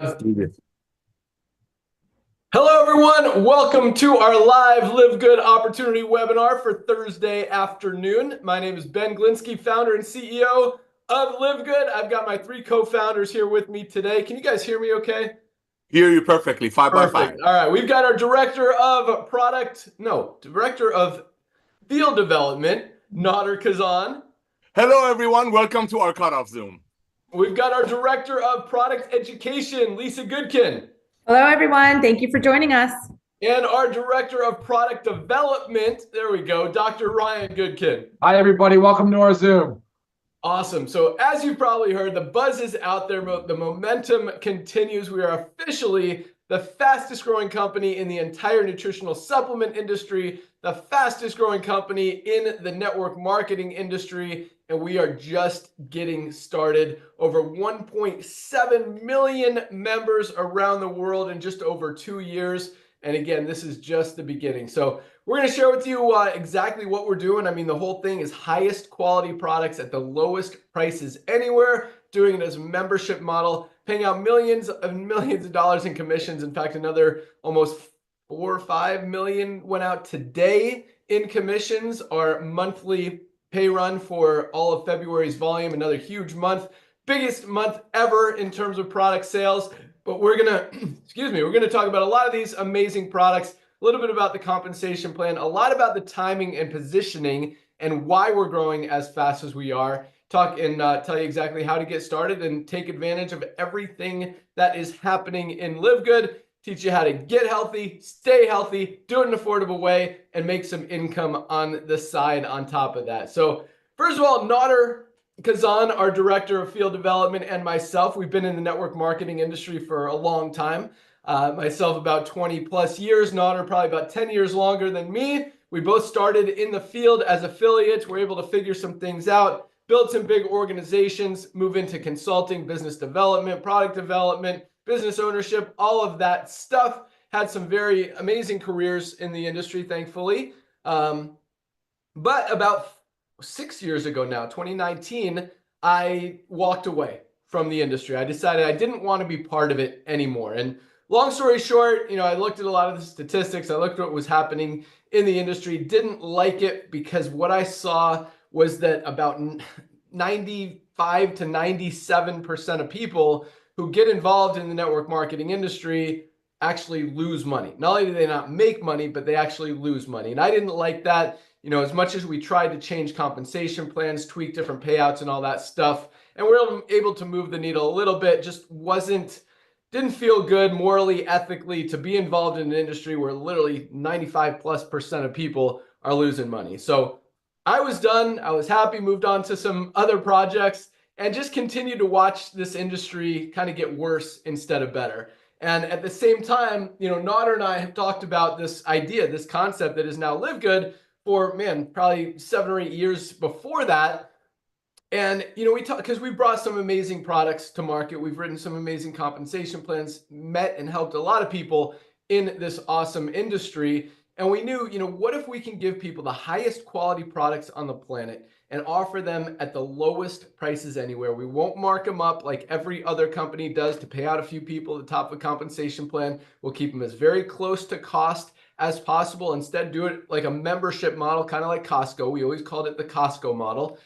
Let's do this. Hello, everyone. Welcome to our live Live Good Opportunity webinar for Thursday afternoon. My name is Ben Glinsky, founder and CEO of Live Good. I've got my three co-founders here with me today. Can you guys hear me okay? Hear you perfectly, 5 by 5. Perfect. All right, we've got our director of field development, Nauder Khazan. Hello, everyone. Welcome to our cutoff Zoom. We've got our director of product education, Lisa Goodkin. Hello, everyone. Thank you for joining us. And our director of product development, there we go, Dr. Ryan Goodkin. Hi, everybody. Welcome to our Zoom. Awesome. So as you probably heard, the buzz is out there. The momentum continues. We are officially the fastest growing company in the entire nutritional supplement industry, the fastest growing company in the network marketing industry, and we are just getting started. Over 1.7 million members around the world in just over 2 years. And again, this is just the beginning. So we're going to share with you exactly what we're doing. I mean, the whole thing is highest quality products at the lowest prices anywhere, doing it as a membership model, paying out millions of dollars in commissions. In fact, another almost 4 or 5 million went out today in commissions. Our monthly pay run for all of February's volume, another huge month, biggest month ever in terms of product sales. But we're gonna, we're gonna talk about a lot of these amazing products, a little bit about the compensation plan, a lot about the timing and positioning and why we're growing as fast as we are. Talk and tell you exactly how to get started and take advantage of everything that is happening in Live Good. Teach you how to get healthy, stay healthy, do it in an affordable way, and make some income on the side on top of that. So first of all, Nauder Khazan, our director of field development, and myself, we've been in the network marketing industry for a long time. Myself about 20 plus years, Nauder probably about 10 years longer than me. We both started in the field as affiliates. We're able to figure some things out, build some big organizations, move into consulting, business development, product development, business ownership, all of that stuff. Had some very amazing careers in the industry, thankfully. But about 6 years ago now, 2019, I walked away from the industry. I decided I didn't want to be part of it anymore. And long story short, I looked at a lot of the statistics. I looked at what was happening in the industry, didn't like it because what I saw was that about 95 to 97% of people who get involved in the network marketing industry actually lose money. Not only do they not make money, but they actually lose money. And I didn't like that. As much as we tried to change compensation plans, tweak different payouts and all that stuff, and we're able to move the needle a little bit, just didn't feel good morally, ethically to be involved in an industry where literally 95+% of people are losing money. So I was done. I was happy, moved on to some other projects, and just continued to watch this industry kind of get worse instead of better. And at the same time, Nauder and I have talked about this idea, this concept that is now Live Good for, probably 7 or 8 years before that. And, we talk because we brought some amazing products to market. We've written some amazing compensation plans, met and helped a lot of people in this awesome industry. And we knew, what if we can give people the highest quality products on the planet and offer them at the lowest prices anywhere? We won't mark them up like every other company does to pay out a few people at the top of a compensation plan. We'll keep them as very close to cost as possible. Instead, do it like a membership model, kind of like Costco. We always called it the Costco model,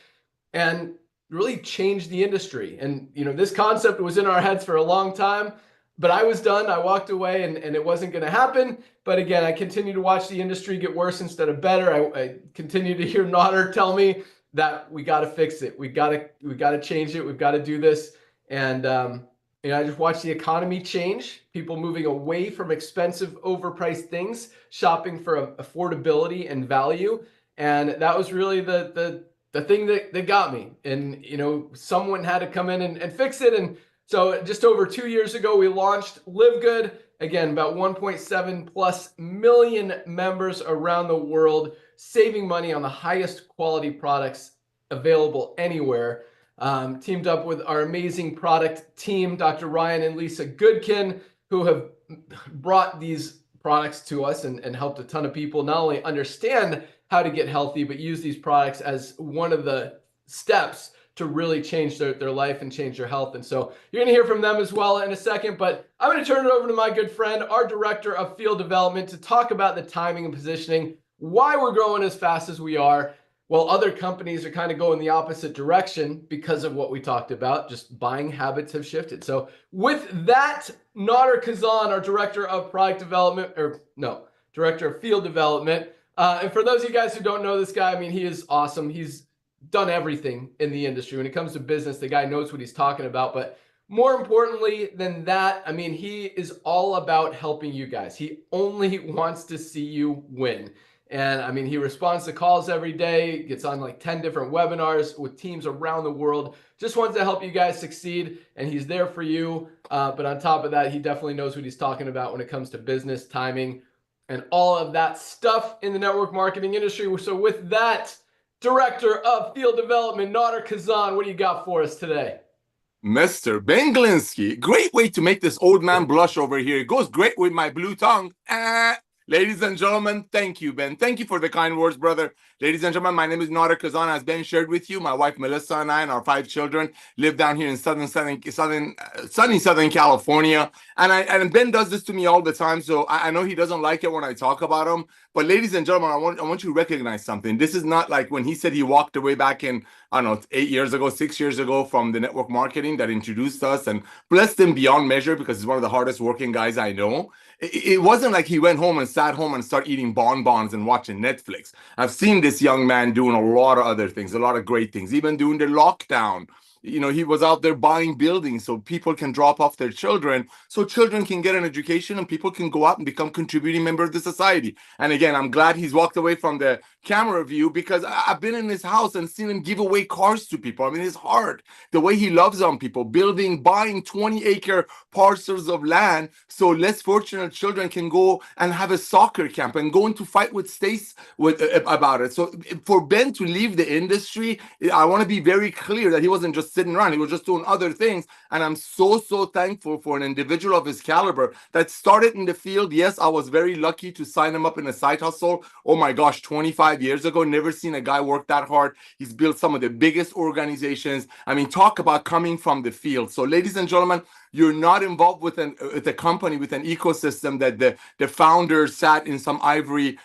and really change the industry. And, this concept was in our heads for a long time. But I was done. I walked away and it wasn't going to happen. But again, I continue to watch the industry get worse instead of better. I continue to hear Nauder tell me that we got to fix it. We got to change it. We've got to do this. And, I just watched the economy change, people moving away from expensive, overpriced things, shopping for affordability and value. And that was really the thing that got me. And, someone had to come in and fix it. And so just over 2 years ago, we launched Live Good. Again, about 1.7+ million members around the world, saving money on the highest quality products available anywhere. Teamed up with our amazing product team, Dr. Ryan and Lisa Goodkin, who have brought these products to us and helped a ton of people not only understand how to get healthy, but use these products as one of the steps to really change their life and change their health. And so you're going to hear from them as well in a second, but I'm going to turn it over to my good friend, our director of field development, to talk about the timing and positioning, why we're growing as fast as we are, while other companies are kind of going the opposite direction because of what we talked about. Just buying habits have shifted. So with that, Nauder Khazan, our director of product development, director of field development. And for those of you guys who don't know this guy, I mean, he is awesome. He's done everything in the industry. When it comes to business, the guy knows what he's talking about. But more importantly than that, I mean, he is all about helping you guys. He only wants to see you win. And I mean, he responds to calls every day, gets on like 10 different webinars with teams around the world, just wants to help you guys succeed. And he's there for you. But on top of that, he definitely knows what he's talking about when it comes to business, timing, and all of that stuff in the network marketing industry. So with that, Director of Field Development, Nauder Khazan, what do you got for us today? Mr. Ben Glinsky, great way to make this old man blush over here. It goes great with my blue tongue. Ladies and gentlemen, thank you, Ben. Thank you for the kind words, brother. Ladies and gentlemen, my name is Nauder Khazan. As Ben shared with you, my wife Melissa and I and our 5 children live down here in sunny Southern California. And Ben does this to me all the time, so I know he doesn't like it when I talk about him. But ladies and gentlemen, I want you to recognize something. This is not like when he said he walked away back in, I don't know, 8 years ago, 6 years ago from the network marketing that introduced us and blessed him beyond measure because he's one of the hardest working guys I know. It wasn't like he went home and sat home and started eating bonbons and watching Netflix. I've seen this young man doing a lot of other things, a lot of great things, even during the lockdown. You know, he was out there buying buildings so people can drop off their children, so children can get an education and people can go out and become contributing members of the society. And again, I'm glad he's walked away from the camera view because I've been in his house and seen him give away cars to people. I mean, his heart, the way he loves on people, buying 20-acre parcels of land so less fortunate children can go and have a soccer camp and go into fight with states about it. So for Ben to leave the industry, I want to be very clear that he wasn't just sitting around. He was just doing other things. And I'm so thankful for an individual of his caliber that started in the field. Yes, I was very lucky to sign him up in a side hustle. Oh my gosh, 25 years ago, never seen a guy work that hard. He's built some of the biggest organizations. I mean, talk about coming from the field. So ladies and gentlemen, you're not involved with a company, with an ecosystem that the founders sat in some ivory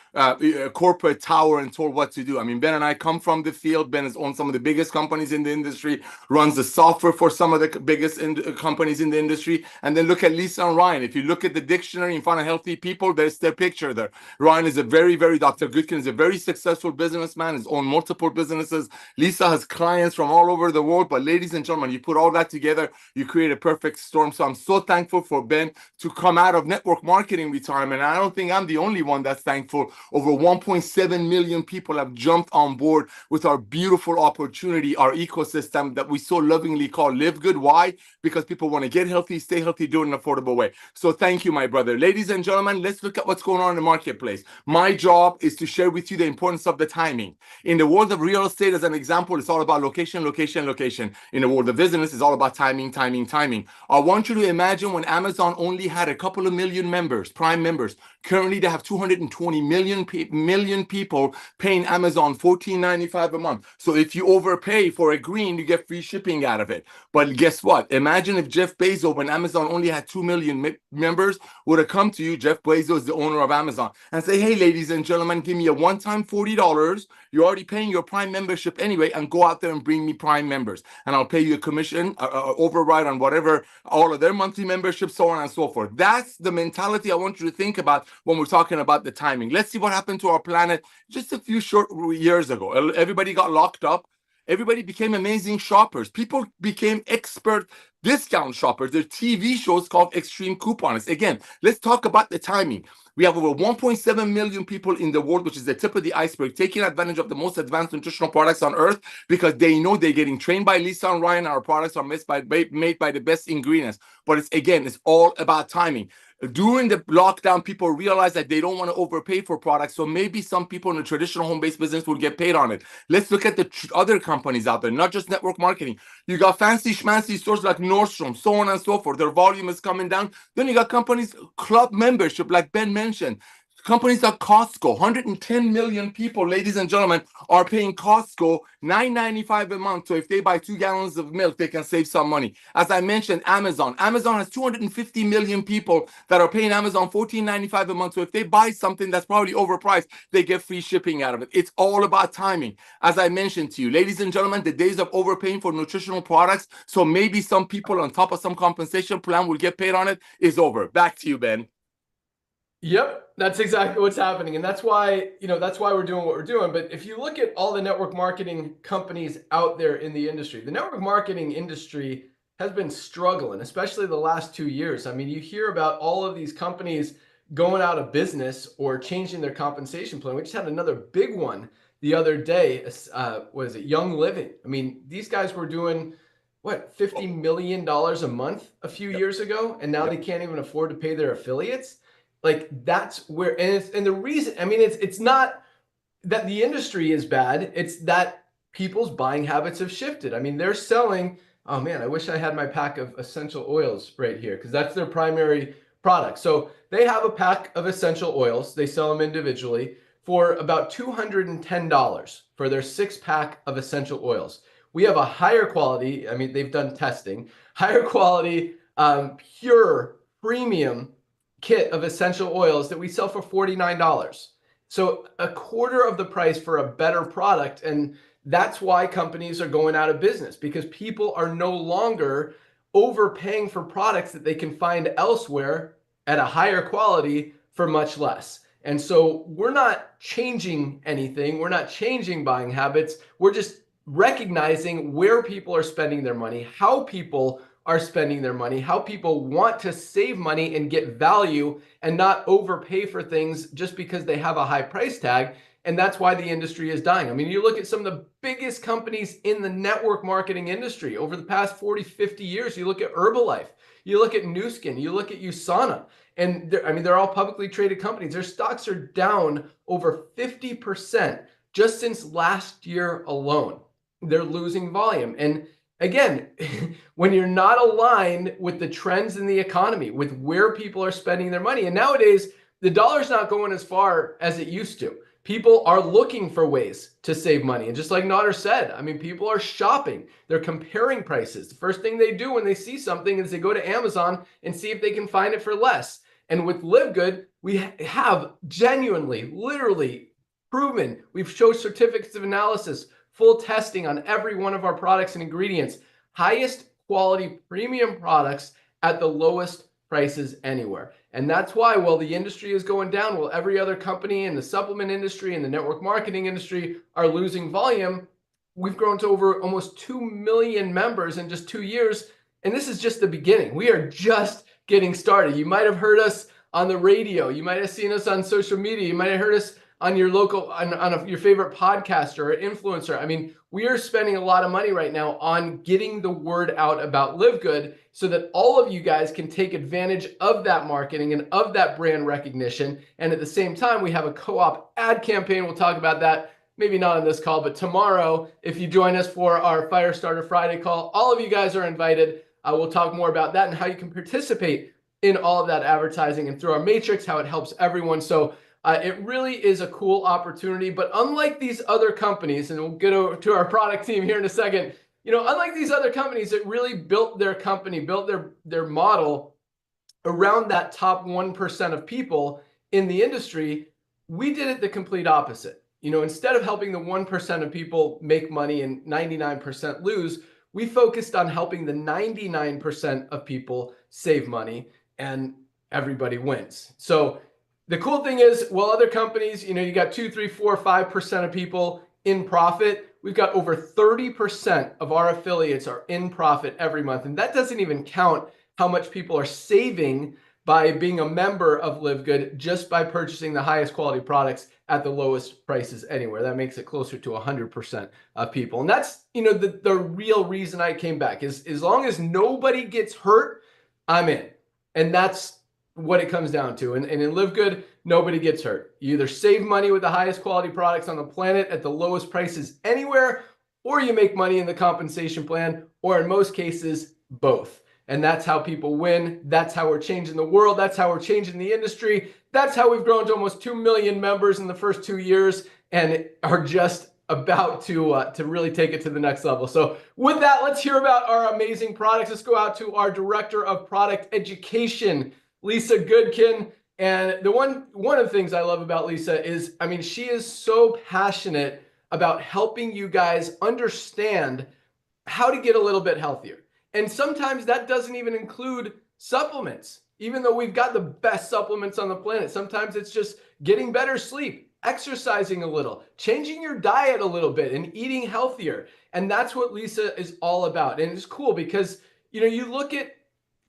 corporate tower and told what to do. I mean, Ben and I come from the field. Ben has owned some of the biggest companies in the industry, runs the software for some of the biggest companies in the industry. And then look at Lisa and Ryan. If you look at the dictionary in front of healthy people, there's their picture there. Ryan is a very, Dr. Goodkin is a very successful businessman, has owned multiple businesses. Lisa has clients from all over the world. But ladies and gentlemen, you put all that together, you create a perfect storm. So I'm so thankful for Ben to come out of network marketing retirement. And I don't think I'm the only one that's thankful. Over 1.7 million people have jumped on board with our beautiful opportunity, our ecosystem that we so lovingly call LiveGood. Why? Because people want to get healthy, stay healthy, do it in an affordable way. So thank you, my brother. Ladies and gentlemen, let's look at what's going on in the marketplace. My job is to share with you the importance of the timing. In the world of real estate, as an example, it's all about location. In the world of business, it's all about timing. I want you to imagine when Amazon only had a couple of million members, Prime members. Currently, they have 220 million people paying Amazon $14.95 a month. So if you overpay for a green, you get free shipping out of it. But guess what? Imagine if Jeff Bezos, when Amazon only had 2 million members, would have come to you, Jeff Bezos, the owner of Amazon, and say, hey, ladies and gentlemen, give me a one-time $40. You're already paying your Prime membership anyway, and go out there and bring me Prime members. And I'll pay you a commission, override on whatever, all of their monthly memberships, so on and so forth. That's the mentality I want you to think about when we're talking about the timing. Let's see what happened to our planet just a few short years ago. Everybody got locked up. Everybody became amazing shoppers. People became expert discount shoppers. There are TV shows called Extreme Coupons. Again, let's talk about the timing. We have over 1.7 million people in the world, which is the tip of the iceberg, taking advantage of the most advanced nutritional products on earth because they know they're getting trained by Lisa and Ryan. Our products are made by the best ingredients. But it's all about timing. During the lockdown, people realized that they don't want to overpay for products. So maybe some people in the traditional home-based business will get paid on it. Let's look at the other companies out there, not just network marketing. You got fancy schmancy stores like Nordstrom, so on and so forth. Their volume is coming down. Then you got companies, club membership, like Ben mentioned. Companies like Costco, 110 million people, ladies and gentlemen, are paying Costco $9.95 a month. So if they buy 2 gallons of milk, they can save some money. As I mentioned, Amazon. Amazon has 250 million people that are paying Amazon $14.95 a month. So if they buy something that's probably overpriced, they get free shipping out of it. It's all about timing. As I mentioned to you, ladies and gentlemen, the days of overpaying for nutritional products, so maybe some people on top of some compensation plan will get paid on it, is over. Back to you, Ben. Yep, that's exactly what's happening. And that's why, that's why we're doing what we're doing. But if you look at all the network marketing companies out there in the industry, the network marketing industry has been struggling, especially the last 2 years. I mean, you hear about all of these companies going out of business or changing their compensation plan. We just had another big one the other day. Was it Young Living? I mean, these guys were doing what, $50 million a month a few years ago, and now they can't even afford to pay their affiliates. Like, that's where, and the reason, I mean, it's not that the industry is bad, it's that people's buying habits have shifted. I mean, they're selling, oh man, I wish I had my pack of essential oils right here, because that's their primary product. So they have a pack of essential oils, they sell them individually for about $210 for their 6-pack of essential oils. We have a higher quality, I mean, they've done testing, higher quality, pure premium kit of essential oils that we sell for $49. So a quarter of the price for a better product. And that's why companies are going out of business, because people are no longer overpaying for products that they can find elsewhere at a higher quality for much less. And so we're not changing anything. We're not changing buying habits. We're just recognizing where people are spending their money, how people are spending their money, how people want to save money and get value and not overpay for things just because they have a high price tag. And that's why the industry is dying. I mean, you look at some of the biggest companies in the network marketing industry over the past 40, 50 years. You look at Herbalife, you look at Nu Skin, you look at USANA, and they're all publicly traded companies. Their stocks are down over 50% just since last year alone. They're losing volume. And again, when you're not aligned with the trends in the economy, with where people are spending their money, and nowadays the dollar's not going as far as it used to. People are looking for ways to save money. And just like Nauder said, I mean, people are shopping. They're comparing prices. The first thing they do when they see something is they go to Amazon and see if they can find it for less. And with LiveGood, we have genuinely, literally proven, we've showed certificates of analysis, full testing on every one of our products and ingredients, highest quality premium products at the lowest prices anywhere. And that's why, while the industry is going down, while every other company in the supplement industry and the network marketing industry are losing volume, we've grown to over almost 2 million members in just 2 years. And this is just the beginning. We are just getting started. You might have heard us on the radio. You might have seen us on social media. You might have heard us on your local, your favorite podcaster or influencer. I mean, we are spending a lot of money right now on getting the word out about LiveGood so that all of you guys can take advantage of that marketing and of that brand recognition. And at the same time, we have a co-op ad campaign. We'll talk about that, maybe not on this call, but tomorrow, if you join us for our Firestarter Friday call, all of you guys are invited. We'll talk more about that and how you can participate in all of that advertising and through our matrix, how it helps everyone. So it really is a cool opportunity, but unlike these other companies, and we'll get over to our product team here in a second, unlike these other companies that really built their company, built their model around that top 1% of people in the industry, we did it the complete opposite. Instead of helping the 1% of people make money and 99% lose, we focused on helping the 99% of people save money, and everybody wins. So the cool thing is, while other companies, you got 2, 3, 4, 5% of people in profit, we've got over 30% of our affiliates are in profit every month. And that doesn't even count how much people are saving by being a member of LiveGood just by purchasing the highest quality products at the lowest prices anywhere. That makes it closer to 100% of people. And that's, the real reason I came back is, as long as nobody gets hurt, I'm in. And that's what it comes down to. And in LiveGood, nobody gets hurt. You either save money with the highest quality products on the planet at the lowest prices anywhere, or you make money in the compensation plan, or in most cases, both. And that's how people win. That's how we're changing the world. That's how we're changing the industry. That's how we've grown to almost 2 million members in the first 2 years and are just about to really take it to the next level. So with that, let's hear about our amazing products. Let's go out to our Director of Product Education, Lisa Goodkin. And one of the things I love about Lisa is, I mean, she is so passionate about helping you guys understand how to get a little bit healthier. And sometimes that doesn't even include supplements. Even though we've got the best supplements on the planet, sometimes it's just getting better sleep, exercising a little, changing your diet a little bit, and eating healthier. And that's what Lisa is all about. And it's cool because, you know, you look at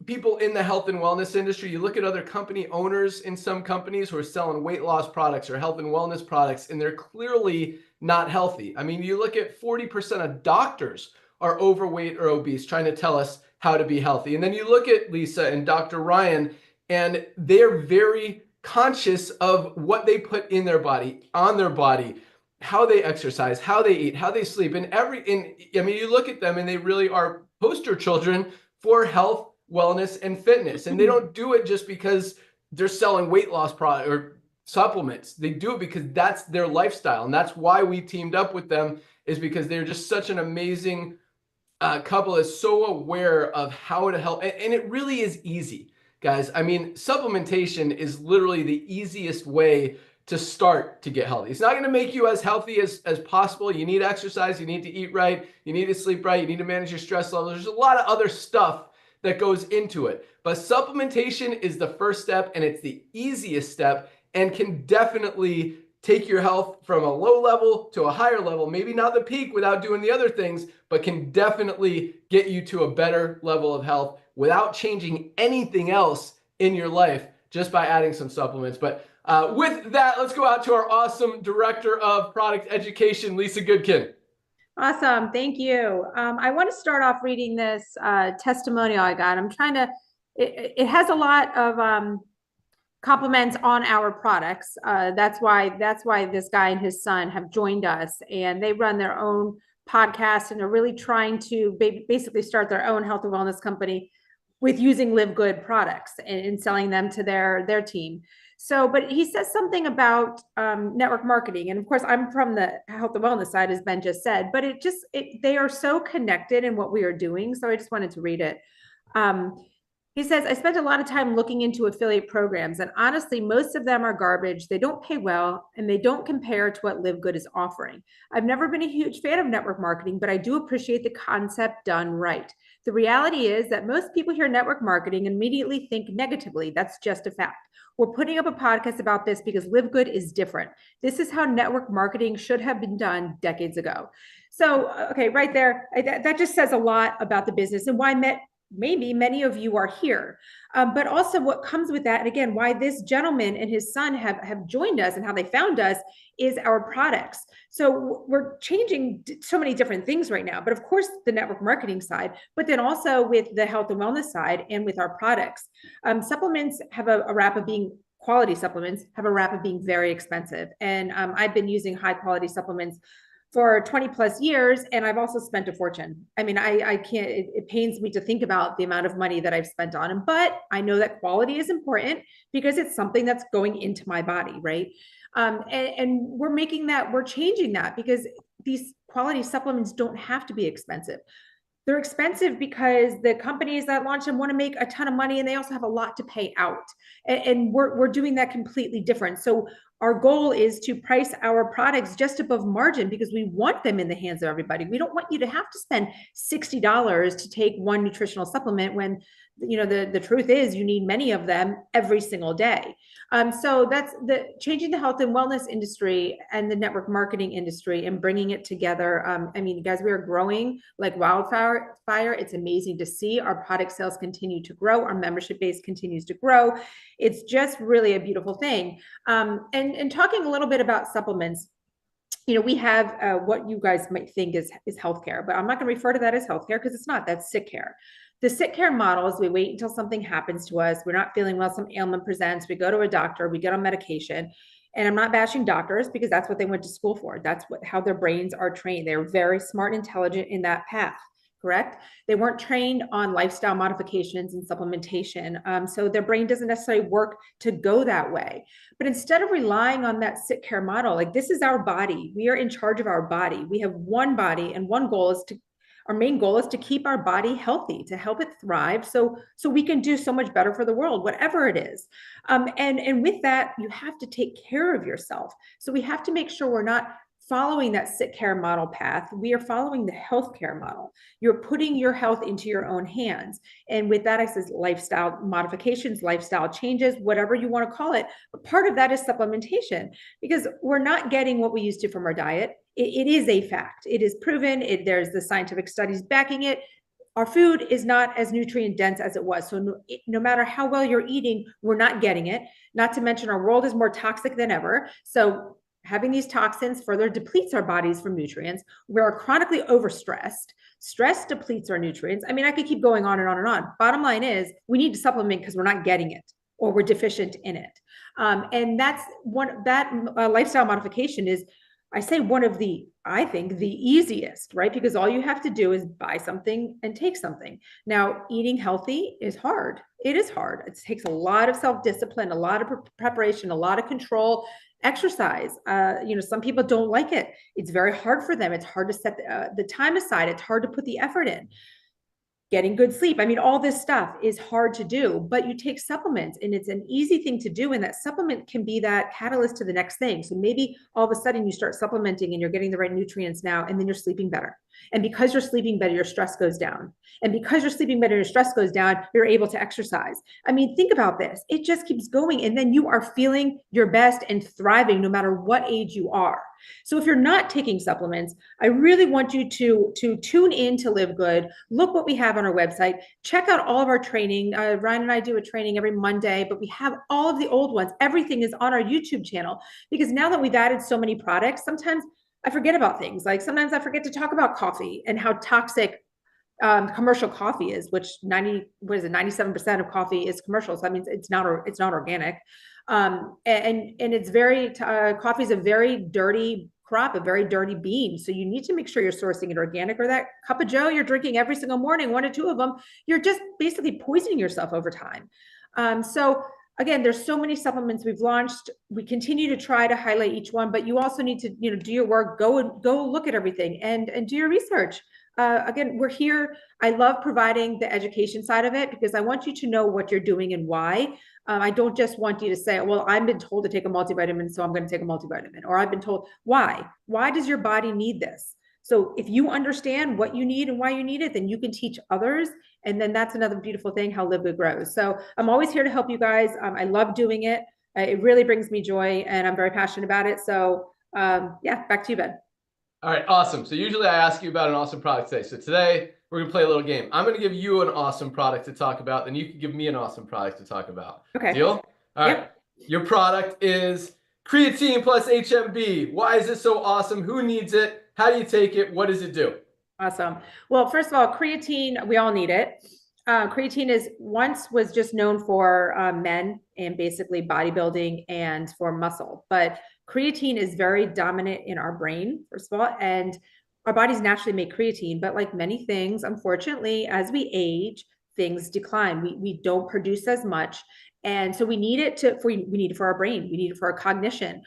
people in the health and wellness industry, you look at other company owners in some companies who are selling weight loss products or health and wellness products, and they're clearly not healthy. I mean, you look at 40% of doctors are overweight or obese, trying to tell us how to be healthy. And then you look at Lisa and Dr. Ryan, and they're very conscious of what they put in their body, on their body, how they exercise, how they eat, how they sleep. And I mean, you look at them and they really are poster children for health, wellness, and fitness. And they don't do it just because they're selling weight loss product or supplements. They do it because that's their lifestyle. And that's why we teamed up with them, is because they're just such an amazing couple, is so aware of how to help. And it really is easy, guys. I mean, supplementation is literally the easiest way to start to get healthy. It's not going to make you as healthy as possible. You need exercise. You need to eat right. You need to sleep right. You need to manage your stress levels. There's a lot of other stuff that goes into it. But supplementation is the first step, and it's the easiest step, and can definitely take your health from a low level to a higher level. Maybe not the peak without doing the other things, but can definitely get you to a better level of health without changing anything else in your life, just by adding some supplements. But with that, let's go out to our awesome Director of Product Education, Lisa Goodkin. Awesome. Thank you. I want to start off reading this testimonial I got. I'm trying to, it has a lot of compliments on our products. That's why this guy and his son have joined us, and they run their own podcast, and they're really trying to basically start their own health and wellness company with using LiveGood products and selling them to their team. So, but he says something about network marketing. And of course, I'm from the health and wellness side, as Ben just said, but they are so connected in what we are doing. So I just wanted to read it. He says, I spent a lot of time looking into affiliate programs, and honestly, most of them are garbage. They don't pay well, and they don't compare to what LiveGood is offering. I've never been a huge fan of network marketing, but I do appreciate the concept done right. The reality is that most people hear network marketing and immediately think negatively. That's just a fact. We're putting up a podcast about this because LiveGood is different. This is how network marketing should have been done decades ago. So, okay, right there, that just says a lot about the business and why maybe many of you are here, but also what comes with that. And again, why this gentleman and his son have joined us and how they found us is our products. So we're changing so many different things right now, but of course the network marketing side, but then also with the health and wellness side and with our products. Supplements have a rap of being, quality supplements have a rap of being very expensive. And I've been using high quality supplements for 20 plus years. And I've also spent a fortune. I mean, I can't, it pains me to think about the amount of money that I've spent on them, but I know that quality is important because it's something that's going into my body, right? And we're changing that because these quality supplements don't have to be expensive. They're expensive because the companies that launch them want to make a ton of money, and they also have a lot to pay out. And we're doing that completely different. So our goal is to price our products just above margin because we want them in the hands of everybody. We don't want you to have to spend $60 to take one nutritional supplement when, you know, the truth is you need many of them every single day. So that's the changing the health and wellness industry and the network marketing industry and bringing it together. I mean, guys, we are growing like wildfire. It's amazing to see our product sales continue to grow. Our membership base continues to grow. It's just really a beautiful thing. And talking a little bit about supplements, you know, we have what you guys might think is healthcare, but I'm not going to refer to that as healthcare because it's not. That's sick care. The sick care model is we wait until something happens to us. We're not feeling well. Some ailment presents. We go to a doctor. We get on medication. And I'm not bashing doctors because that's what they went to school for. That's how their brains are trained. They're very smart and intelligent in that path. correct? They weren't trained on lifestyle modifications and supplementation. So their brain doesn't necessarily work to go that way. But instead of relying on that sick care model, like this is our body, we are in charge of our body. We have one body, and our main goal is to keep our body healthy, to help it thrive, so we can do so much better for the world, whatever it is. And with that, you have to take care of yourself. So we have to make sure we're not following that sick care model path. We are following the healthcare model. You're putting your health into your own hands. And with that, I says lifestyle modifications, lifestyle changes, whatever you want to call it. But part of that is supplementation, because we're not getting what we used to from our diet. It is a fact. It is proven. There's the scientific studies backing it. Our food is not as nutrient dense as it was. So no matter how well you're eating, we're not getting it. Not to mention our world is more toxic than ever. So having these toxins further depletes our bodies from nutrients. We're chronically overstressed. Stress depletes our nutrients. I mean, I could keep going on and on and on. Bottom line is we need to supplement because we're not getting it, or we're deficient in it. And that's lifestyle modification is, I say, one of the, I think, the easiest, right? Because all you have to do is buy something and take something. Now, eating healthy is hard. It is hard. It takes a lot of self-discipline, a lot of preparation, a lot of control. Exercise, some people don't like it. It's very hard for them. It's hard to set the time aside. It's hard to put the effort in. Getting good sleep. I mean, all this stuff is hard to do, but you take supplements and it's an easy thing to do. And that supplement can be that catalyst to the next thing. So maybe all of a sudden you start supplementing and you're getting the right nutrients now, and then you're sleeping better. And because you're sleeping better, your stress goes down. And because you're sleeping better, your stress goes down, you're able to exercise. I mean, think about this. It just keeps going. And then you are feeling your best and thriving no matter what age you are. So if you're not taking supplements, I really want you to tune in to Live Good. Look what we have on our website. Check out all of our training. Ryan and I do a training every Monday, but we have all of the old ones. Everything is on our YouTube channel, because now that we've added so many products, sometimes I forget about things. Like sometimes I forget to talk about coffee and how toxic commercial coffee is, which 97% of coffee is commercial. So that means it's not organic. And it's coffee is a very dirty crop, a very dirty bean. So you need to make sure you're sourcing it organic, or that cup of Joe you're drinking every single morning, 1 or 2 of them, you're just basically poisoning yourself over time. So again, there's so many supplements we've launched. We continue to try to highlight each one, but you also need to, do your work, go look at everything and do your research. Again, we're here. I love providing the education side of it, because I want you to know what you're doing and why. I don't just want you to say, well, I've been told to take a multivitamin, so I'm going to take a multivitamin, or I've been told. Why does your body need this? So if you understand what you need and why you need it, then you can teach others. And then that's another beautiful thing, how Live Good grows. So I'm always here to help you guys. I love doing it. It really brings me joy, and I'm very passionate about it. So yeah, back to you, Ben. All right, awesome. So usually I ask you about an awesome product today. So today we're going to play a little game. I'm going to give you an awesome product to talk about, then you can give me an awesome product to talk about. Okay. Deal? All right. Your product is creatine plus HMB. Why is it so awesome? Who needs it? How do you take it? What does it do? Awesome. Well, first of all, creatine, we all need it. Creatine was just known for men and basically bodybuilding and for muscle, but creatine is very dominant in our brain, first of all, and our bodies naturally make creatine, but like many things, unfortunately, as we age, things decline. We don't produce as much. And so we need it we need it for our brain. We need it for our cognition.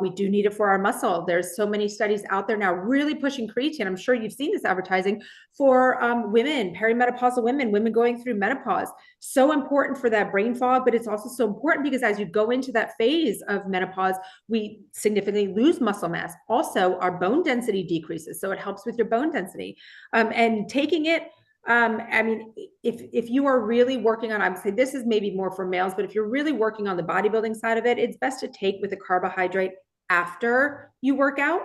We do need it for our muscle. There's so many studies out there now really pushing creatine. I'm sure you've seen this advertising for women, perimenopausal women going through menopause. So important for that brain fog, but it's also so important because as you go into that phase of menopause, we significantly lose muscle mass. Also, our bone density decreases. So it helps with your bone density. And taking it, I mean, if you are really working on, I would say this is maybe more for males, but if you're really working on the bodybuilding side of it, it's best to take with a carbohydrate after you work out.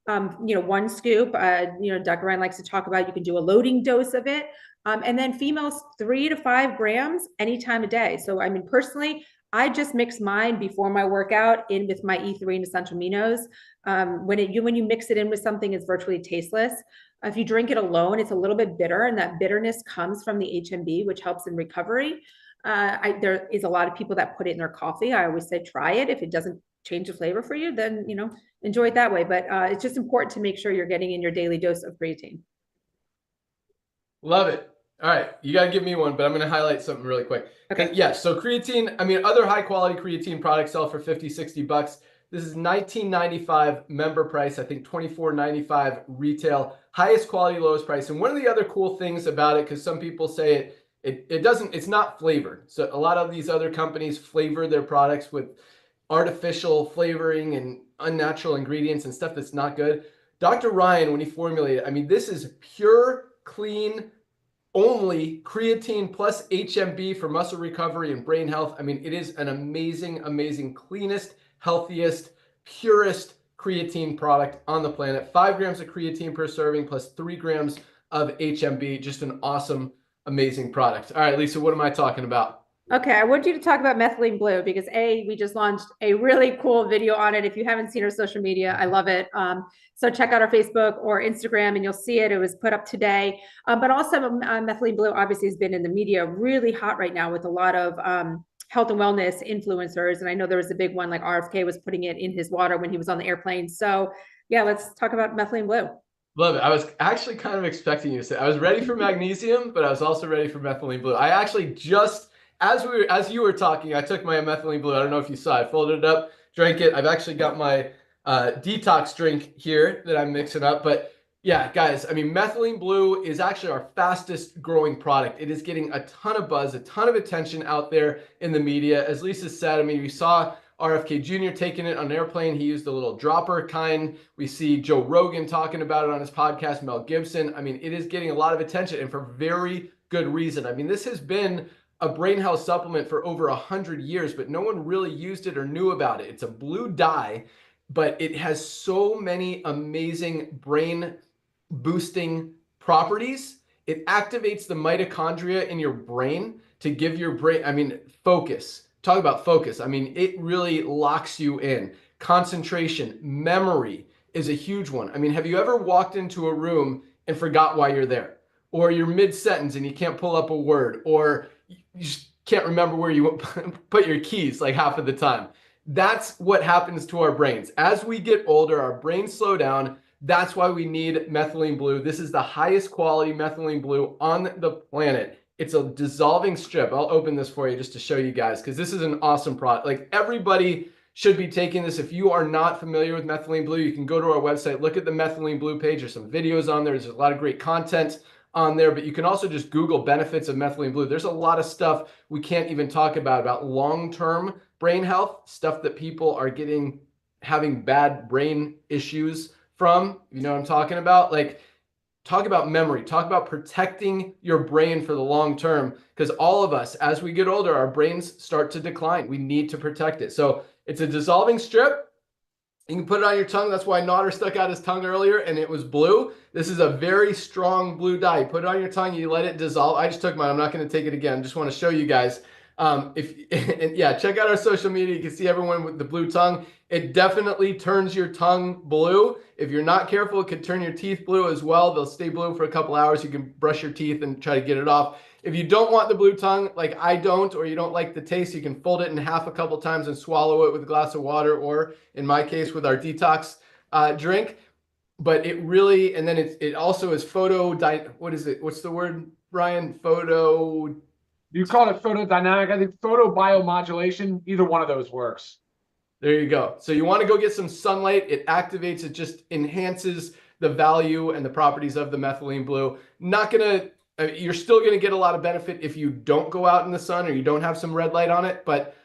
1 scoop, Dr. Ryan likes to talk about, you can do a loading dose of it. And then females, 3 to 5 grams any time of day. So, I mean, personally, I just mix mine before my workout in with my E3 and essential aminos. When you mix it in with something, it's virtually tasteless. If you drink it alone, it's a little bit bitter, and that bitterness comes from the HMB, which helps in recovery. There is a lot of people that put it in their coffee. I always say try it. If it doesn't change the flavor for you, then enjoy it that way. But it's just important to make sure you're getting in your daily dose of creatine. Love it. All right, you got to give me one, but I'm going to highlight something really quick. Okay. Yeah, so creatine, I mean, other high quality creatine products sell for 50, 60 bucks. This is $19.95 member price, I think $24.95 retail, highest quality, lowest price. And one of the other cool things about it, because some people say it's not flavored. So a lot of these other companies flavor their products with artificial flavoring and unnatural ingredients and stuff that's not good. Dr. Ryan, when he formulated, I mean, this is pure, clean, only creatine plus HMB for muscle recovery and brain health. I mean, it is an amazing, amazing, cleanest, healthiest, purest creatine product on the planet. 5 grams of creatine per serving plus 3 grams of HMB. Just an awesome, amazing product. All right, Lisa, what am I talking about? Okay, I want you to talk about methylene blue because we just launched a really cool video on it. If you haven't seen our social media, I love it. So check out our Facebook or Instagram and you'll see it. It was put up today. But also methylene blue obviously has been in the media really hot right now with a lot of health and wellness influencers. And I know there was a big one like RFK was putting it in his water when he was on the airplane. So yeah, let's talk about methylene blue. Love it. I was actually kind of expecting you to say, I was ready for magnesium, but I was also ready for methylene blue. I actually just, as you were talking, I took my methylene blue. I don't know if you saw, I folded it up, drank it. I've actually got my detox drink here that I'm mixing up. But yeah, guys, I mean, methylene blue is actually our fastest growing product. It is getting a ton of buzz, a ton of attention out there in the media. As Lisa said, I mean, we saw RFK Jr. taking it on an airplane. He used a little dropper kind. We see Joe Rogan talking about it on his podcast, Mel Gibson. I mean, it is getting a lot of attention and for very good reason. I mean, this has been a brain health supplement for over 100 years, but no one really used it or knew about it. It's a blue dye, but it has so many amazing brain boosting properties. It activates the mitochondria in your brain to give your brain, I mean, focus. Talk about focus. I mean, it really locks you in. Concentration, memory is a huge one. I mean, have you ever walked into a room and forgot why you're there? Or you're mid-sentence and you can't pull up a word, or you just can't remember where you put your keys like half of the time. That's what happens to our brains. As we get older, our brains slow down. That's why we need methylene blue. This is the highest quality methylene blue on the planet. It's a dissolving strip. I'll open this for you just to show you guys because this is an awesome product. Like everybody should be taking this. If you are not familiar with methylene blue, you can go to our website, look at the methylene blue page. There's some videos on there. There's a lot of great content on there, but you can also just Google benefits of methylene blue. There's a lot of stuff we can't even talk about long-term brain health, stuff that people are having bad brain issues from. You know what I'm talking about? Like, talk about memory, talk about protecting your brain for the long term, because all of us, as we get older, our brains start to decline. We need to protect it. So it's a dissolving strip. You can put it on your tongue. That's why Nauder stuck out his tongue earlier and it was blue. This is a very strong blue dye. You put it on your tongue, you let it dissolve. I just took mine. I'm not going to take it again. Just want to show you guys. Yeah, check out our social media. You can see everyone with the blue tongue. It definitely turns your tongue blue. If you're not careful, it could turn your teeth blue as well. They'll stay blue for a couple hours. You can brush your teeth and try to get it off. If you don't want the blue tongue, like I don't, or you don't like the taste, you can fold it in half a couple times and swallow it with a glass of water, or in my case, with our detox drink. But it really, and then it also is what is it? What's the word, Ryan? You call it photodynamic. I think photobiomodulation. Either one of those works. There you go. So you want to go get some sunlight. It activates, it just enhances the value and the properties of the methylene blue. You're still going to get a lot of benefit if you don't go out in the sun or you don't have some red light on it, but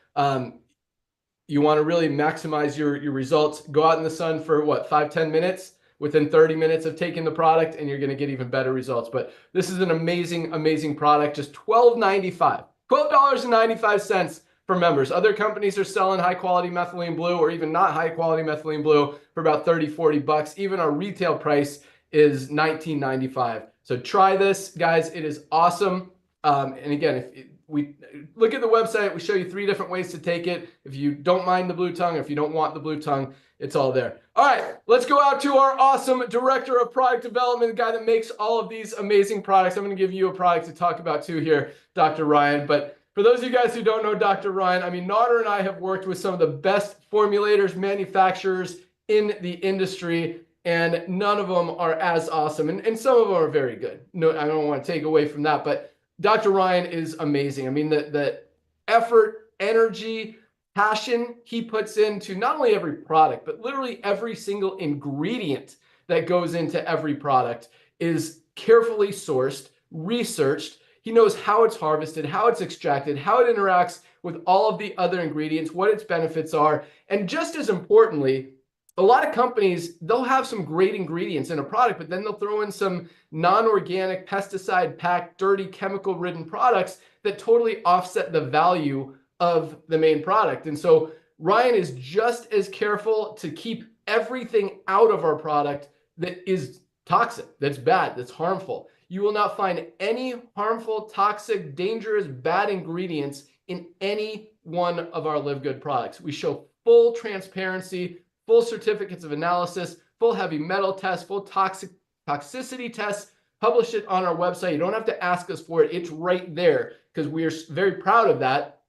you want to really maximize your results. Go out in the sun for what, 5-10 minutes? Within 30 minutes of taking the product, and you're going to get even better results. But this is an amazing, amazing product. Just $12.95. $12.95 for members. Other companies are selling high quality methylene blue or even not high quality methylene blue for about 30-40 bucks. Even our retail price is $19.95. So try this, guys. It is awesome. And again, if we look at the website, we show you 3 different ways to take it. If you don't mind the blue tongue, or if you don't want the blue tongue, it's all there. All right, let's go out to our awesome director of product development, the guy that makes all of these amazing products. I'm going to give you a product to talk about too here, Dr. Ryan. But for those of you guys who don't know Dr. Ryan, I mean, Nauder and I have worked with some of the best formulators, manufacturers in the industry. and none of them are as awesome. And some of them are very good. No, I don't want to take away from that, but Dr. Ryan is amazing. I mean, the effort, energy, passion he puts into not only every product, but literally every single ingredient that goes into every product is carefully sourced, researched. He knows how it's harvested, how it's extracted, how it interacts with all of the other ingredients, what its benefits are. And just as importantly, a lot of companies, they'll have some great ingredients in a product, but then they'll throw in some non-organic, pesticide-packed, dirty, chemical-ridden products that totally offset the value of the main product. And so Ryan is just as careful to keep everything out of our product that is toxic, that's bad, that's harmful. You will not find any harmful, toxic, dangerous, bad ingredients in any one of our LiveGood products. We show full transparency, full certificates of analysis, full heavy metal tests, full toxicity tests, publish it on our website. You don't have to ask us for it. It's right there because we are very proud of that.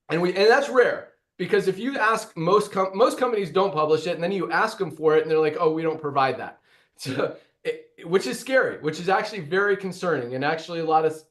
And that's rare because if you ask most companies don't publish it, and then you ask them for it and they're like, oh, we don't provide that. So, which is scary, which is actually very concerning. And actually a lot of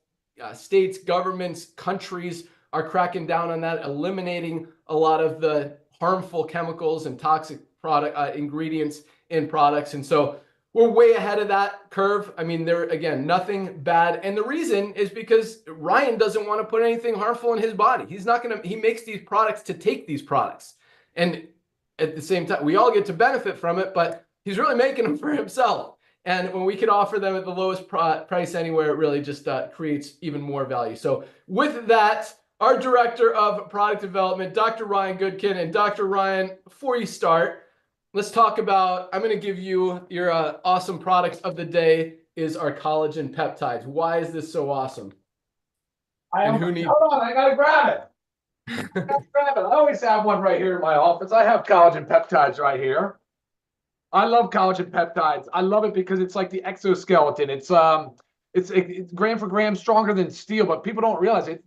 states, governments, countries are cracking down on that, eliminating a lot of the harmful chemicals and toxic product ingredients in products. And so we're way ahead of that curve. I mean, there again, nothing bad. And the reason is because Ryan doesn't want to put anything harmful in his body. He's not going to, he makes these products to take these products. And at the same time, we all get to benefit from it, but he's really making them for himself. And when we can offer them at the lowest price anywhere, it really just creates even more value. So with that, our Director of Product Development, Dr. Ryan Goodkin. And Dr. Ryan, before you start, let's talk about, I'm going to give you your awesome product of the day is our collagen peptides. Why is this so awesome? Hold on, I got to grab it. I always have one right here in my office. I have collagen peptides right here. I love collagen peptides. I love it because it's like the exoskeleton. It's gram for gram stronger than steel, but people don't realize it.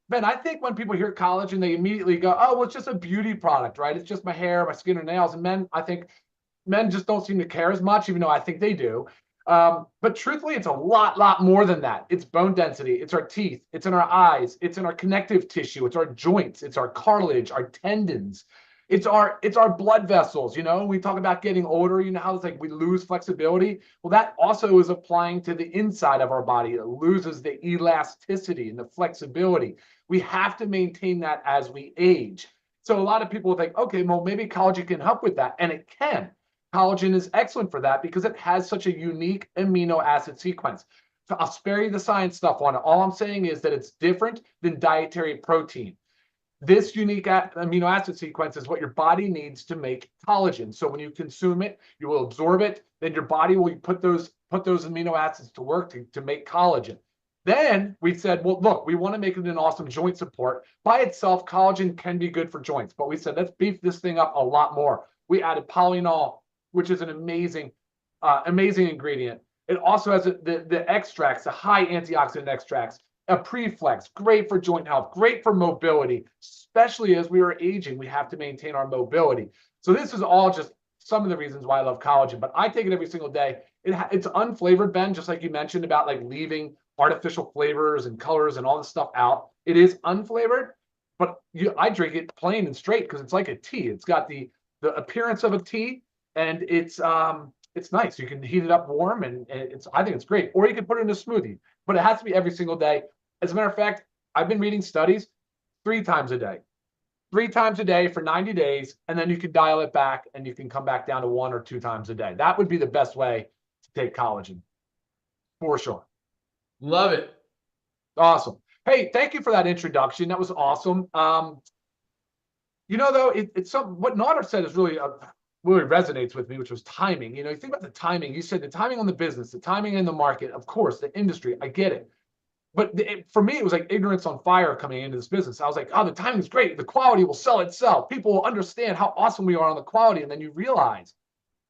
Ben, I think when people hear collagen, they immediately go, oh, well, it's just a beauty product, right? It's just my hair, my skin, and nails. And men, I think men just don't seem to care as much, even though I think they do. But truthfully, it's a lot more than that. It's bone density. It's our teeth. It's in our eyes. It's in our connective tissue. It's our joints. It's our cartilage, our tendons. It's our blood vessels. You know, we talk about getting older, you know how it's like we lose flexibility. Well, that also is applying to the inside of our body. It loses the elasticity and the flexibility. We have to maintain that as we age. So a lot of people think, okay, well, maybe collagen can help with that. And it can. Collagen is excellent for that because it has such a unique amino acid sequence. So I'll spare you the science stuff on it. All I'm saying is that it's different than dietary protein. This unique amino acid sequence is what your body needs to make collagen. So when you consume it, you will absorb it. Then your body will put those amino acids to work to make collagen. Then we said, well, look, we want to make it an awesome joint support. By itself, collagen can be good for joints. But we said, let's beef this thing up a lot more. We added polyol, which is an amazing ingredient. It also has the extracts, the high antioxidant extracts. A preflex, great for joint health, great for mobility, especially as we are aging. We have to maintain our mobility. So this is all just some of the reasons why I love collagen, but I take it every single day. It's unflavored, Ben, just like you mentioned about like leaving artificial flavors and colors and all this stuff out. It is unflavored, but I drink it plain and straight because it's like a tea. It's got the appearance of a tea, and it's nice. You can heat it up warm, and I think it's great. Or you can put it in a smoothie, but it has to be every single day. As a matter of fact, I've been reading studies 3 times a day. 3 times a day for 90 days, and then you can dial it back and you can come back down to 1 or 2 times a day. That would be the best way to take collagen, for sure. Love it. Awesome. Hey, thank you for that introduction. That was awesome. You know, though, it's what Nauder said is really resonates with me, which was timing. You know, you think about the timing. You said the timing on the business, the timing in the market, of course, the industry. I get it. But for me, it was like ignorance on fire coming into this business. I was like, oh, the timing is great. The quality will sell itself. People will understand how awesome we are on the quality. And then you realize,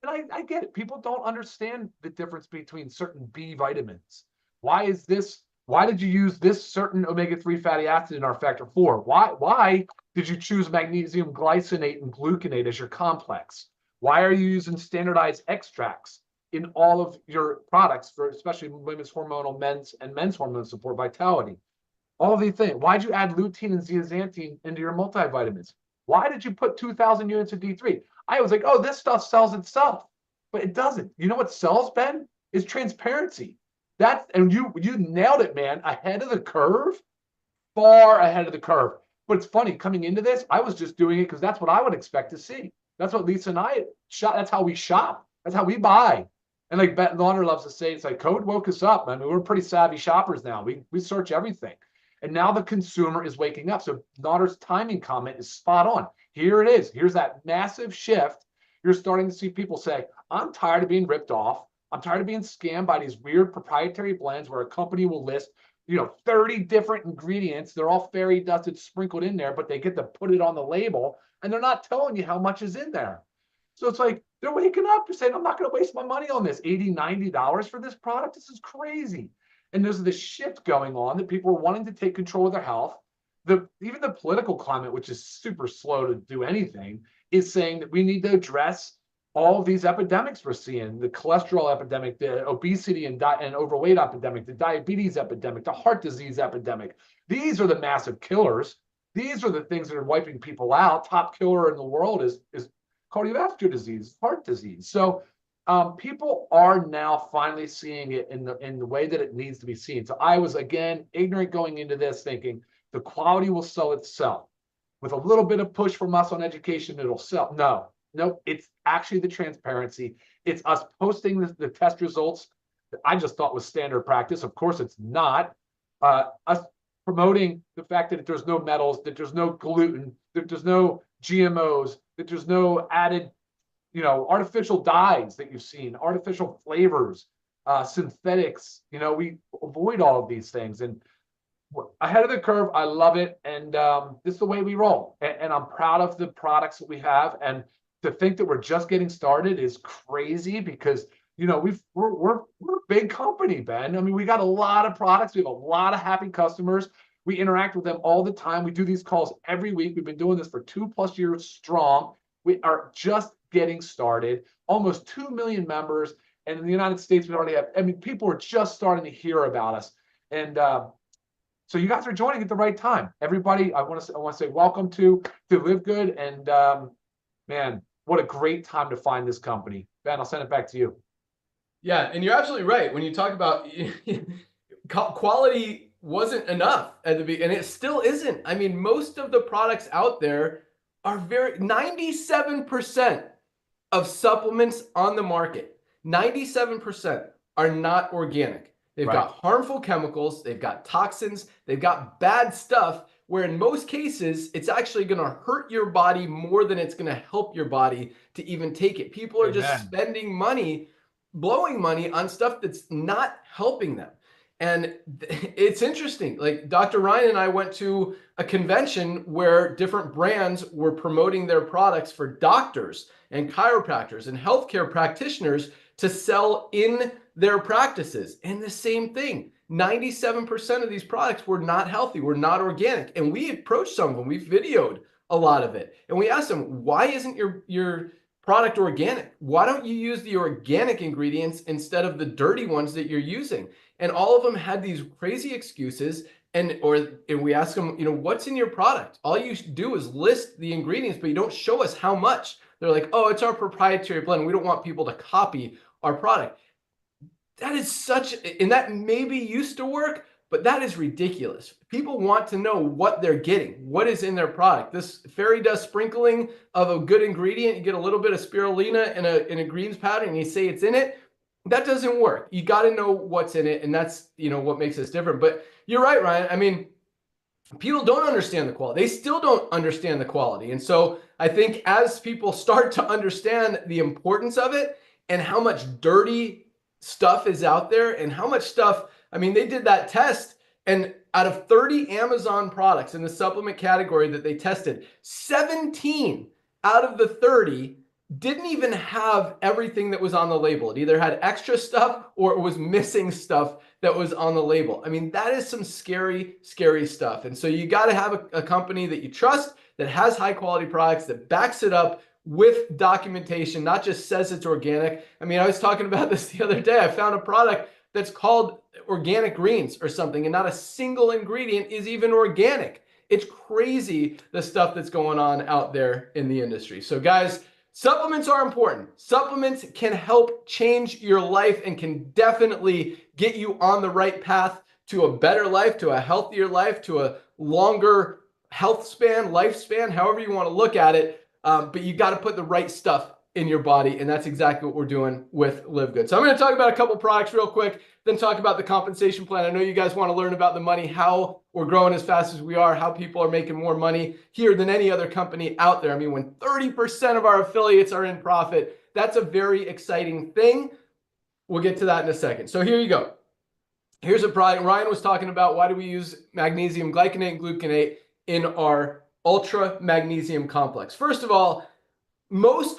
and I get it. People don't understand the difference between certain B vitamins. Why did you use this certain omega-3 fatty acid in our factor 4? Why did you choose magnesium glycinate and gluconate as your complex? Why are you using standardized extracts in all of your products for especially women's hormonal, men's hormone support, vitality? All of these things. Why'd you add lutein and zeaxanthin into your multivitamins? Why did you put 2,000 units of D3? I was like, oh, this stuff sells itself, but it doesn't. You know what sells, Ben? Is transparency. And you nailed it, man. Ahead of the curve, far ahead of the curve. But it's funny, coming into this, I was just doing it because that's what I would expect to see. That's what Lisa and I shop. That's how we shop. That's how we buy. And like Nauder loves to say, it's like COVID woke us up. I mean, we're pretty savvy shoppers now. We search everything. And now the consumer is waking up. So Nauder's timing comment is spot on. Here it is. Here's that massive shift. You're starting to see people say, I'm tired of being ripped off. I'm tired of being scammed by these weird proprietary blends where a company will list, 30 different ingredients. They're all fairy dusted sprinkled in there, but they get to put it on the label and they're not telling you how much is in there. So it's like, they're waking up. They're saying, I'm not going to waste my money on this $80, $90 for this product. This is crazy. And there's this shift going on that people are wanting to take control of their health. Even the political climate, which is super slow to do anything, is saying that we need to address all of these epidemics we're seeing: the cholesterol epidemic, the obesity and overweight epidemic, the diabetes epidemic, the heart disease epidemic. These are the massive killers. These are the things that are wiping people out. Top killer in the world is cardiovascular disease, heart disease. So people are now finally seeing it in the way that it needs to be seen. So I was, again, ignorant going into this, thinking the quality will sell itself. With a little bit of push from us on education, it'll sell. No, it's actually the transparency. It's us posting the test results that I just thought was standard practice. Of course, it's not. Us promoting the fact that there's no metals, that there's no gluten, that there's no GMOs, that there's no added artificial dyes that you've seen, artificial flavors, synthetics. We avoid all of these things. And ahead of the curve, I love it. And this is the way we roll. And I'm proud of the products that we have. And to think that we're just getting started is crazy because, we're a big company, Ben. I mean, we got a lot of products. We have a lot of happy customers. We interact with them all the time. We do these calls every week. We've been doing this for 2+ years strong. We are just getting started, almost 2 million members. And in the United States, we already have, people are just starting to hear about us. And so you guys are joining at the right time. Everybody, I want to say welcome to LiveGood. And man, what a great time to find this company. Ben, I'll send it back to you. Yeah, and you're absolutely right. When you talk about quality wasn't enough at the beginning, and it still isn't. I mean, most of the products out there are 97% of supplements on the market, 97% are not organic. They've got harmful chemicals, they've got toxins, they've got bad stuff, where in most cases, it's actually going to hurt your body more than it's going to help your body to even take it. People are just spending money, blowing money on stuff that's not helping them. And it's interesting. Like Dr. Ryan and I went to a convention where different brands were promoting their products for doctors and chiropractors and healthcare practitioners to sell in their practices. And the same thing, 97% of these products were not healthy, were not organic. And we approached some of them, we videoed a lot of it. And we asked them, why isn't your product organic? Why don't you use the organic ingredients instead of the dirty ones that you're using? And all of them had these crazy excuses. And we asked them, what's in your product? All you do is list the ingredients, but you don't show us how much. They're like, oh, it's our proprietary blend. We don't want people to copy our product. That is and that maybe used to work, but that is ridiculous. People want to know what they're getting, what is in their product. This fairy dust sprinkling of a good ingredient, you get a little bit of spirulina in a greens powder and you say it's in it. That doesn't work. You got to know what's in it, and that's what makes us different. But you're right, Ryan. I mean, people don't understand the quality. They still don't understand the quality. And so I think as people start to understand the importance of it and how much dirty stuff is out there and how much stuff, they did that test, and out of 30 Amazon products in the supplement category that they tested, 17 out of the 30 didn't even have everything that was on the label. It either had extra stuff or it was missing stuff that was on the label. That is some scary, scary stuff. And so you got to have a company that you trust, that has high quality products, that backs it up with documentation, not just says it's organic. I mean, I was talking about this the other day. I found a product that's called organic greens or something, and not a single ingredient is even organic. It's crazy the stuff that's going on out there in the industry. So guys, supplements are important. Supplements can help change your life and can definitely get you on the right path to a better life, to a healthier life, to a longer health span, lifespan, however you want to look at it. But you got to put the right stuff in your body, and that's exactly what we're doing with LiveGood. So I'm going to talk about a couple products real quick, then talk about the compensation plan. I know you guys want to learn about the money, how we're growing as fast as we are, how people are making more money here than any other company out there. I mean, when 30% of our affiliates are in profit, that's a very exciting thing. We'll get to that in a second. So here you go. Here's a product Ryan was talking about. Why do we use magnesium glycinate and gluconate in our ultra magnesium complex? First of all, most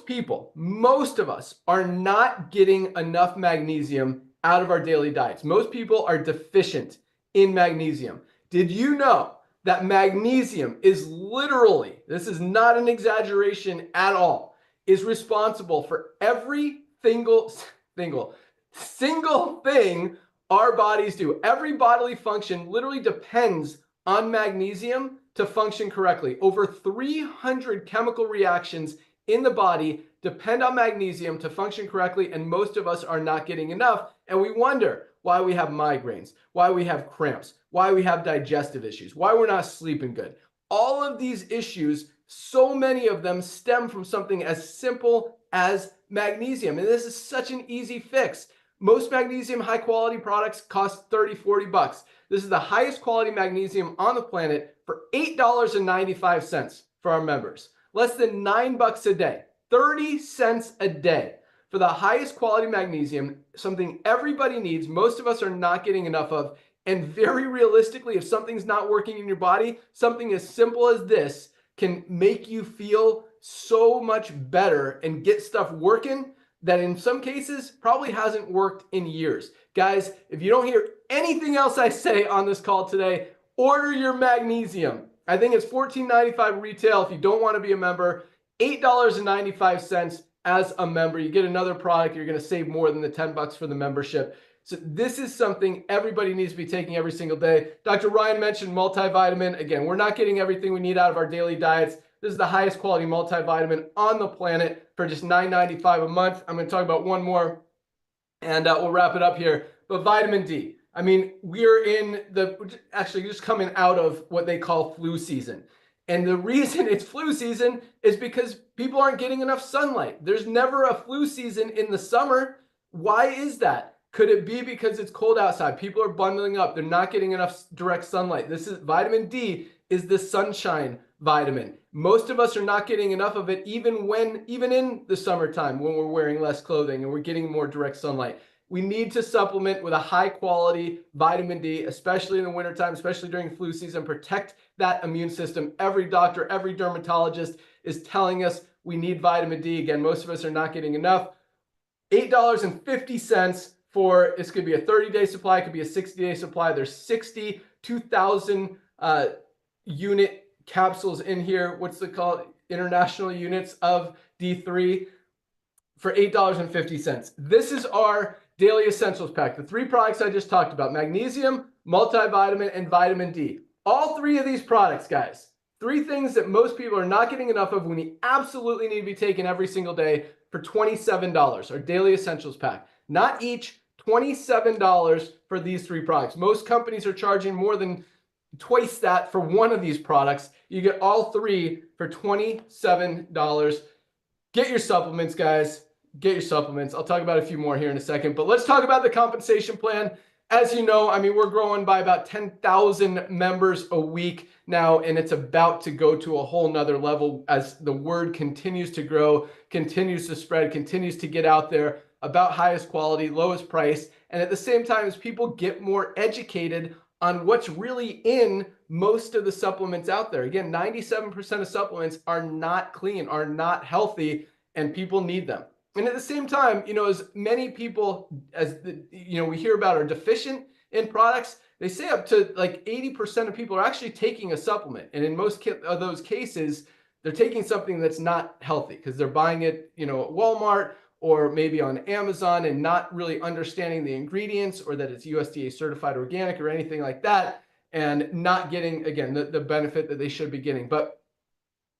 of us are not getting enough magnesium out of our daily diets. Most people are deficient in magnesium. Did you know that magnesium is literally, this is not an exaggeration at all, is responsible for every single thing our bodies do. Every bodily function literally depends on magnesium to function correctly. Over 300 chemical reactions in the body depend on magnesium to function correctly, and most of us are not getting enough. And we wonder why we have migraines, why we have cramps, why we have digestive issues, why we're not sleeping good. All of these issues, so many of them stem from something as simple as magnesium. And this is such an easy fix. Most magnesium high quality products cost $30-40. This is the highest quality magnesium on the planet for $8.95 for our members. Less than $9 a day, 30 cents a day for the highest quality magnesium, something everybody needs. Most of us are not getting enough of. And very realistically, if something's not working in your body, something as simple as this can make you feel so much better and get stuff working that in some cases probably hasn't worked in years. Guys, if you don't hear anything else I say on this call today, order your magnesium. I think it's $14.95 retail if you don't want to be a member, $8.95 as a member. You get another product, you're going to save more than the $10 for the membership. So this is something everybody needs to be taking every single day. Dr. Ryan mentioned multivitamin. Again, we're not getting everything we need out of our daily diets. This is the highest quality multivitamin on the planet for just $9.95 a month. I'm going to talk about one more and we'll wrap it up here. But vitamin D. I mean, we're actually just coming out of what they call flu season. And the reason it's flu season is because people aren't getting enough sunlight. There's never a flu season in the summer. Why is that? Could it be because it's cold outside? People are bundling up. They're not getting enough direct sunlight. Vitamin D is the sunshine vitamin. Most of us are not getting enough of it even in the summertime when we're wearing less clothing and we're getting more direct sunlight. We need to supplement with a high quality vitamin D, especially in the wintertime, especially during flu season, protect that immune system. Every doctor, every dermatologist is telling us we need vitamin D. Again, most of us are not getting enough. $8.50 for, this could be a 30-day supply, it could be a 60-day supply. There's 62,000 unit capsules in here. What's it called? International units of D3 for $8.50. This is our daily essentials pack. The three products I just talked about: magnesium, multivitamin, and vitamin D. All three of these products, guys, three things that most people are not getting enough of when you absolutely need to be taken every single day for $27. Our daily essentials pack. Not each, $27 for these three products. Most companies are charging more than twice that for one of these products. You get all three for $27. Get your supplements, guys. Get your supplements. I'll talk about a few more here in a second, but let's talk about the compensation plan. As you know, I mean, we're growing by about 10,000 members a week now, and it's about to go to a whole nother level as the word continues to grow, continues to spread, continues to get out there about highest quality, lowest price, and at the same time as people get more educated on what's really in most of the supplements out there. Again, 97% of supplements are not clean, are not healthy, and people need them. And at the same time, you know, as many people as we hear about are deficient in products, they say up to like 80% of people are actually taking a supplement. And in most of those cases, they're taking something that's not healthy because they're buying it, you know, at Walmart or maybe on Amazon and not really understanding the ingredients or that it's USDA certified organic or anything like that, and not getting, again, the benefit that they should be getting. But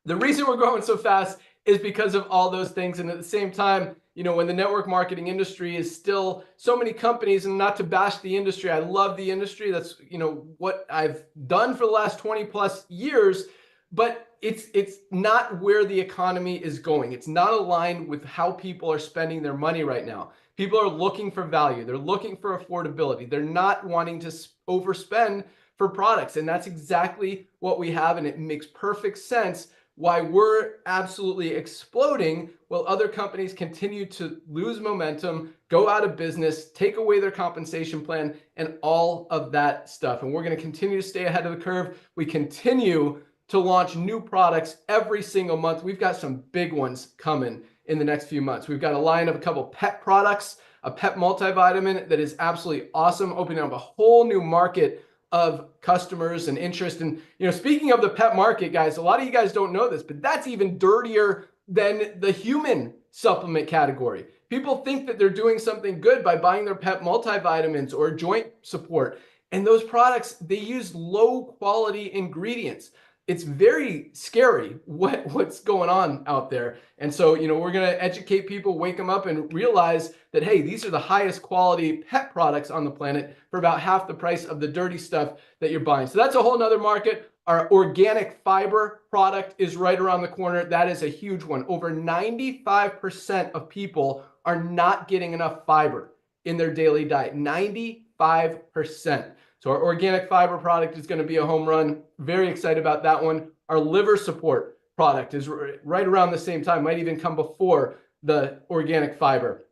the reason we're growing so fast is because of all those things. And at the same time, you know, when the network marketing industry is still so many companies, and not to bash the industry, I love the industry. That's, you know, what I've done for the last 20 plus years, but it's not where the economy is going. It's not aligned with how people are spending their money right now. People are looking for value. They're looking for affordability. They're not wanting to overspend for products. And that's exactly what we have. And it makes perfect sense why we're absolutely exploding while other companies continue to lose momentum, go out of business, take away their compensation plan, and all of that stuff. And we're going to continue to stay ahead of the curve. We continue to launch new products every single month. We've got some big ones coming in the next few months. We've got a line of a couple pet products, a pet multivitamin that is absolutely awesome, opening up a whole new market of customers and interest. And, you know, speaking of the pet market, guys, a lot of you guys don't know this, but that's even dirtier than the human supplement category. People think that they're doing something good by buying their pet multivitamins or joint support. And those products, they use low quality ingredients. It's very scary what's going on out there. And so, you know, we're going to educate people, wake them up and realize that, hey, these are the highest quality pet products on the planet for about half the price of the dirty stuff that you're buying. So that's a whole nother market. Our organic fiber product is right around the corner. That is a huge one. Over 95% of people are not getting enough fiber in their daily diet. 95%. So our organic fiber product is going to be a home run. Very excited about that one. Our liver support product is right around the same time, might even come before the organic fiber.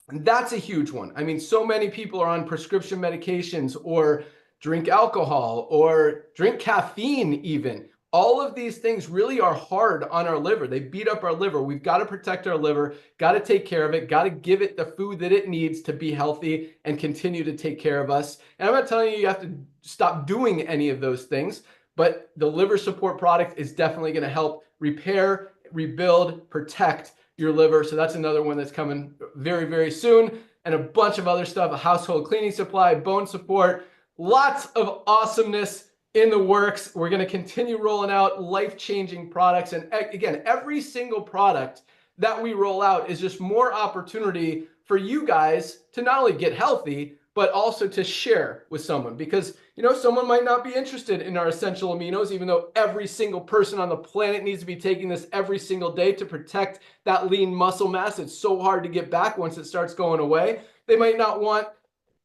And that's a huge one. I mean, so many people are on prescription medications or drink alcohol or drink caffeine even. All of these things really are hard on our liver. They beat up our liver. We've got to protect our liver, got to take care of it, got to give it the food that it needs to be healthy and continue to take care of us. And I'm not telling you have to stop doing any of those things, but the liver support product is definitely going to help repair, rebuild, protect your liver. So that's another one that's coming very, very soon. And a bunch of other stuff, a household cleaning supply, bone support, lots of awesomeness in the works. We're going to continue rolling out life-changing products. And again, every single product that we roll out is just more opportunity for you guys to not only get healthy, but also to share with someone, because, you know, someone might not be interested in our essential aminos, even though every single person on the planet needs to be taking this every single day to protect that lean muscle mass. It's so hard to get back once it starts going away. They might not want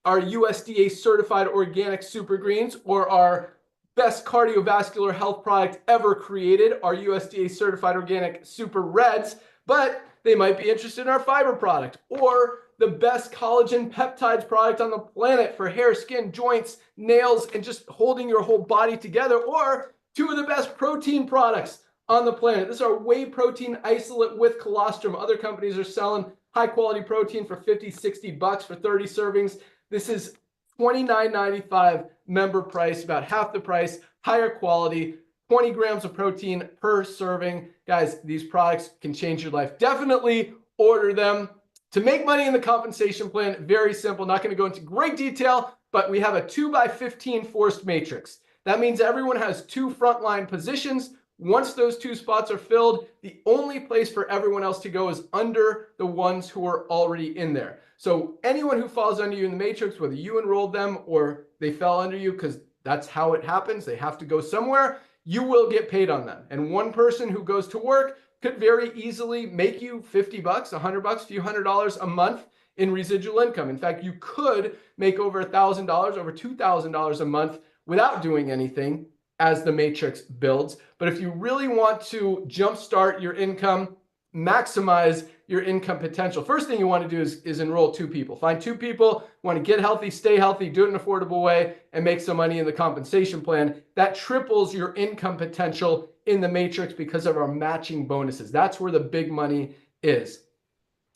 our USDA certified organic super greens or our best cardiovascular health product ever created, our USDA certified organic super reds, but they might be interested in our fiber product or the best collagen peptides product on the planet for hair, skin, joints, nails, and just holding your whole body together, or two of the best protein products on the planet. This is our whey protein isolate with colostrum. Other companies are selling high quality protein for 50, 60 bucks for 30 servings. This is $29.95 member price, about half the price, higher quality, 20 grams of protein per serving. Guys, these products can change your life. Definitely order them. To make money in the compensation plan, very simple. Not going to go into great detail, but we have a 2x15 forced matrix. That means everyone has two frontline positions. Once those two spots are filled, the only place for everyone else to go is under the ones who are already in there. So anyone who falls under you in the matrix, whether you enrolled them or they fell under you, because that's how it happens, they have to go somewhere, you will get paid on them. And one person who goes to work could very easily make you 50 bucks, 100 bucks, a few $100 a month in residual income. In fact, you could make over $1,000, over $2,000 a month without doing anything as the matrix builds. But if you really want to jumpstart your income, maximize your income potential, first thing you want to do is enroll two people. Find two people, want to get healthy, stay healthy, do it in an affordable way, and make some money in the compensation plan. That triples your income potential in the matrix because of our matching bonuses. That's where the big money is.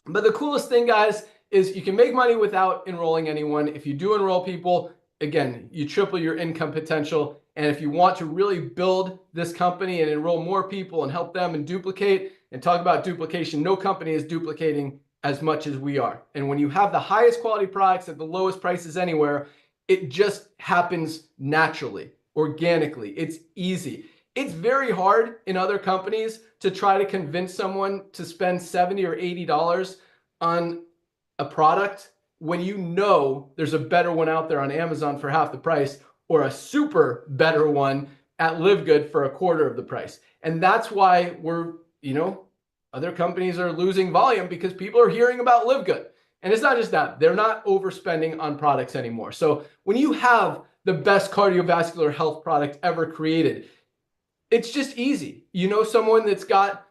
But the coolest thing, guys, is you can make money without enrolling anyone. If you do enroll people, again, you triple your income potential And if you want to really build this company and enroll more people and help them and duplicate and talk about duplication, no company is duplicating as much as we are. And when you have the highest quality products at the lowest prices anywhere, it just happens naturally, organically. It's easy. It's very hard in other companies to try to convince someone to spend $70 or $80 on a product when you know there's a better one out there on Amazon for half the price, or a super better one at LiveGood for a quarter of the price. And that's why we're, other companies are losing volume, because people are hearing about LiveGood. And it's not just that, they're not overspending on products anymore. So when you have the best cardiovascular health product ever created, it's just easy. You know someone that's got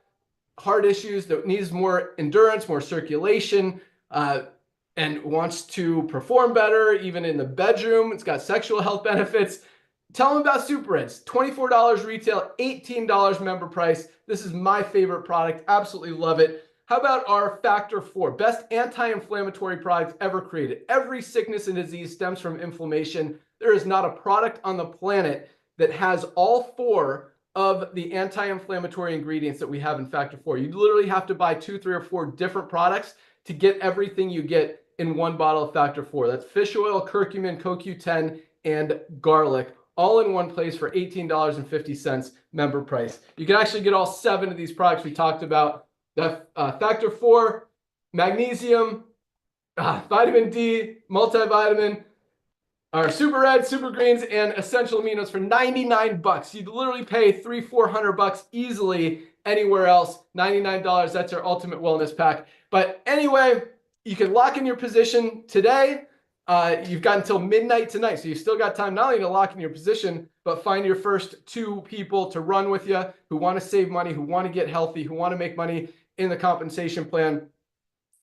heart issues, that needs more endurance, more circulation, and wants to perform better, even in the bedroom. It's got sexual health benefits. Tell them about Super Eds. $24 retail, $18 member price. This is my favorite product. Absolutely love it. How about our Factor 4, best anti-inflammatory product ever created? Every sickness and disease stems from inflammation. There is not a product on the planet that has all 4 of the anti-inflammatory ingredients that we have in Factor 4. You literally have to buy 2, 3, or 4 different products to get everything you get in one bottle of Factor 4. That's fish oil, curcumin, CoQ10, and garlic, all in one place for $18.50 member price. You can actually get all 7 of these products we talked about. The Factor 4, magnesium, vitamin D, multivitamin, our Super Red, Super Greens, and Essential Aminos for 99 bucks. You'd literally pay $300-400 easily anywhere else. $99, that's our ultimate wellness pack. But anyway, you can lock in your position today. You've got until midnight tonight, so you've still got time not only to lock in your position, but find your first 2 people to run with you who want to save money, who want to get healthy, who want to make money in the compensation plan.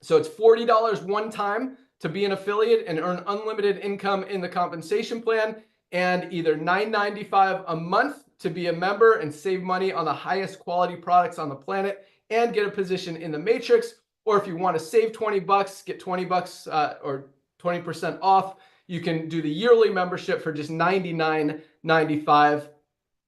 So it's $40 one time to be an affiliate and earn unlimited income in the compensation plan, and either $9.95 a month to be a member and save money on the highest quality products on the planet and get a position in the matrix. Or if you want to save 20 bucks, get 20 bucks or 20% off, you can do the yearly membership for just $99.95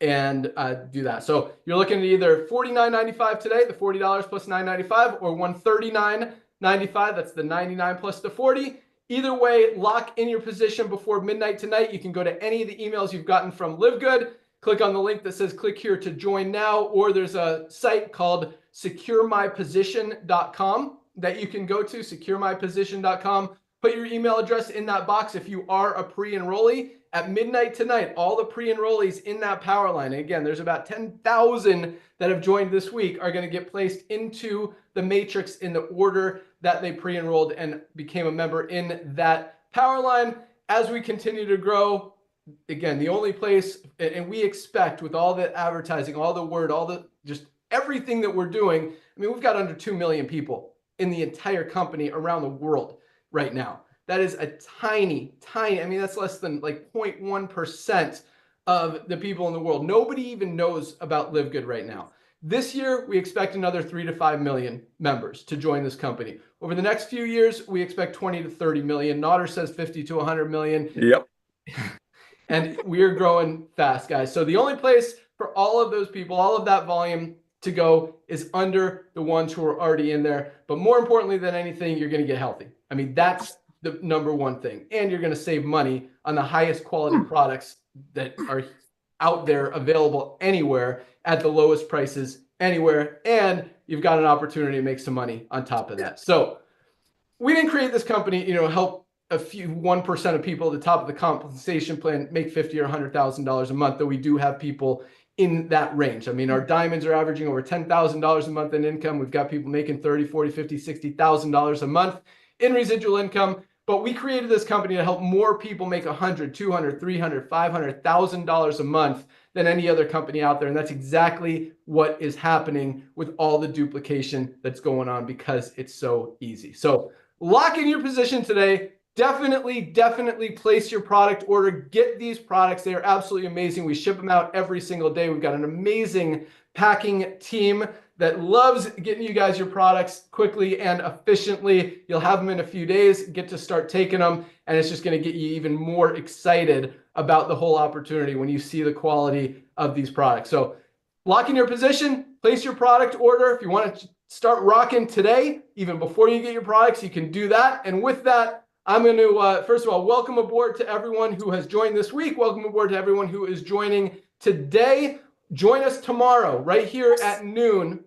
and do that. So you're looking at either $49.95 today, the $40 plus $9.95, or $139.95. That's the $99 plus the $40. Either way, lock in your position before midnight tonight. You can go to any of the emails you've gotten from LiveGood, click on the link that says click here to join now, or there's a site called securemyposition.com that you can go to, securemyposition.com. Put your email address in that box if you are a pre-enrollee. At midnight tonight, all the pre-enrollees in that power line, and again, there's about 10,000 that have joined this week, are going to get placed into the matrix in the order that they pre-enrolled and became a member in that power line. As we continue to grow, again, the only place, and we expect with all the advertising, all the word, all the just everything that we're doing, I mean, we've got under 2 million people in the entire company around the world right now. That is a tiny, I mean, that's less than like 0.1% of the people in the world. Nobody even knows about LiveGood right now. This year, we expect another 3 to 5 million members to join this company. Over the next few years, we expect 20 to 30 million. Nauder says 50 to 100 million. Yep. And we're growing fast, guys. So the only place for all of those people, all of that volume to go is under the ones who are already in there. But more importantly than anything, you're going to get healthy. I mean, that's the number one thing. And you're going to save money on the highest quality products that are out there available anywhere at the lowest prices anywhere. And you've got an opportunity to make some money on top of that. So we didn't create this company, help a few 1% of people at the top of the compensation plan make $50,000 or $100,000 a month, though we do have people in that range. I mean, our diamonds are averaging over $10,000 a month in income. We've got people making $30,000, $40,000, $50,000, $60,000 a month in residual income. But we created this company to help more people make $100,000, $200,000, $300,000, $500,000 a month than any other company out there. And that's exactly what is happening with all the duplication that's going on because it's so easy. So lock in your position today. Definitely place your product order. Get these products. They are absolutely amazing. We ship them out every single day. We've got an amazing packing team that loves getting you guys your products quickly and efficiently. You'll have them in a few days, get to start taking them, and it's just going to get you even more excited about the whole opportunity when you see the quality of these products. So lock in your position, place your product order. If you want to start rocking today, even before you get your products, you can do that. And with that, I'm going to, first of all, welcome aboard to everyone who has joined this week. Welcome aboard to everyone who is joining today. Join us tomorrow right here at noon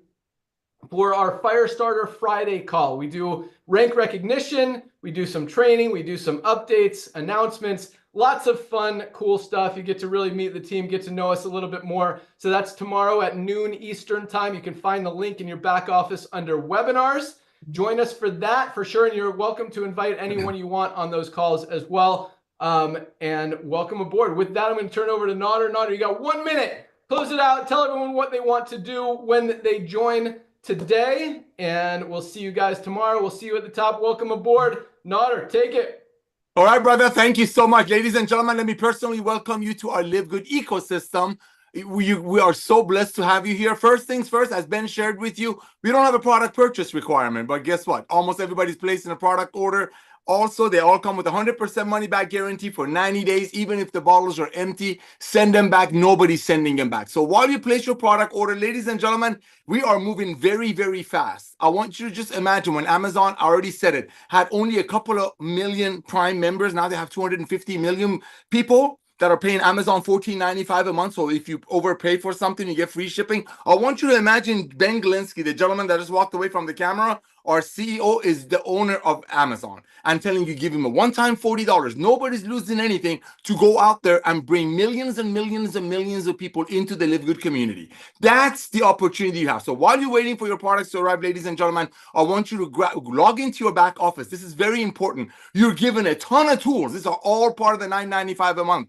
for our Firestarter Friday call. We do rank recognition, we do some training, we do some updates, announcements, lots of fun, cool stuff. You get to really meet the team, get to know us a little bit more. So that's tomorrow at noon Eastern time. You can find the link in your back office under webinars. Join us for that for sure. And you're welcome to invite anyone you want on those calls as well. And welcome aboard. With that, I'm going to turn over to Nauder. Nauder, you got 1 minute. Close it out. Tell everyone what they want to do when they join today. And we'll see you guys tomorrow. We'll see you at the top. Welcome aboard. Nauder, take it. All right, brother. Thank you so much. Ladies and gentlemen, let me personally welcome you to our LiveGood ecosystem. We are so blessed to have you here. First things first, as Ben shared with you, we don't have a product purchase requirement, but guess what? Almost everybody's placing a product order. Also, they all come with 100% money back guarantee for 90 days. Even if the bottles are empty, send them back. Nobody's sending them back. So while you place your product order, ladies and gentlemen, we are moving very, very fast. I want you to just imagine when Amazon, I already said it, had only a couple of million Prime members. Now they have 250 million people that are paying Amazon $14.95 a month. So if you overpay for something, you get free shipping. I want you to imagine Ben Glinsky, the gentleman that just walked away from the camera. Our CEO is the owner of Amazon. I'm telling you, give him a one-time $40. Nobody's losing anything to go out there and bring millions and millions and millions of people into the LiveGood community. That's the opportunity you have. So while you're waiting for your products to arrive, ladies and gentlemen, I want you to log into your back office. This is very important. You're given a ton of tools. These are all part of the $9.95 a month.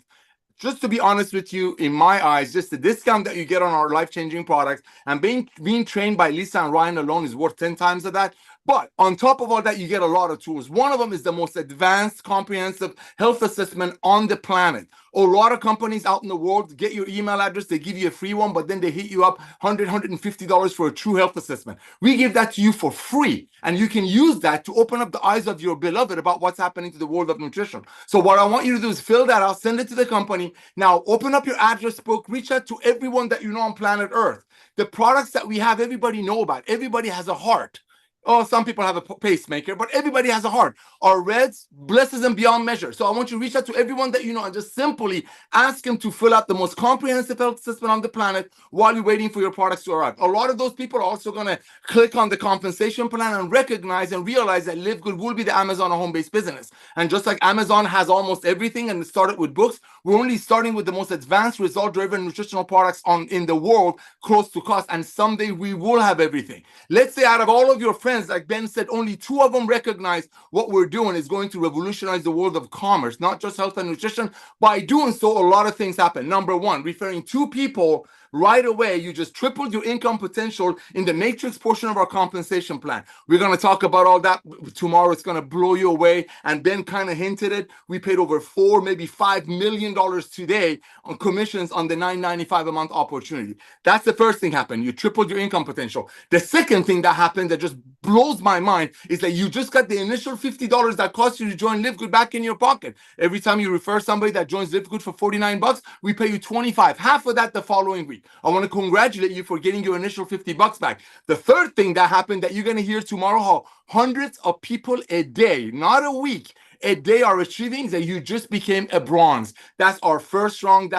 Just to be honest with you, in my eyes, just the discount that you get on our life-changing products and being trained by Lisa and Ryan alone is worth 10 times of that. But on top of all that, you get a lot of tools. One of them is the most advanced, comprehensive health assessment on the planet. A lot of companies out in the world get your email address, they give you a free one, but then they hit you up $100, $150 for a true health assessment. We give that to you for free, and you can use that to open up the eyes of your beloved about what's happening to the world of nutrition. So what I want you to do is fill that out, send it to the company. Now, open up your address book, reach out to everyone that you know on planet Earth. The products that we have, everybody know about. Everybody has a heart. Oh, some people have a pacemaker, but everybody has a heart. Our Reds blesses them beyond measure. So I want you to reach out to everyone that you know and just simply ask them to fill out the most comprehensive health assessment on the planet while you're waiting for your products to arrive. A lot of those people are also going to click on the compensation plan and recognize and realize that LiveGood will be the Amazon home-based business. And just like Amazon has almost everything and started with books, we're only starting with the most advanced result-driven nutritional products in the world close to cost. And someday we will have everything. Let's say out of all of your friends, like Ben said, only 2 of them recognize what we're doing is going to revolutionize the world of commerce, not just health and nutrition. By doing so, a lot of things happen. Number 1, referring 2 people right away, you just tripled your income potential in the matrix portion of our compensation plan. We're going to talk about all that tomorrow. It's going to blow you away. And Ben kind of hinted it. We paid over $4, maybe $5 million today on commissions on the $9.95 a month opportunity. That's the first thing happened. You tripled your income potential. The second thing that happened that just blows my mind is that you just got the initial $50 that cost you to join LiveGood back in your pocket. Every time you refer somebody that joins LiveGood for $49, we pay you $25. Half of that the following week. I want to congratulate you for getting your initial $50 back. The third thing that happened that you're going to hear tomorrow, how hundreds of people a day, not a week, a day are achieving that you just became a bronze. That's our first rank.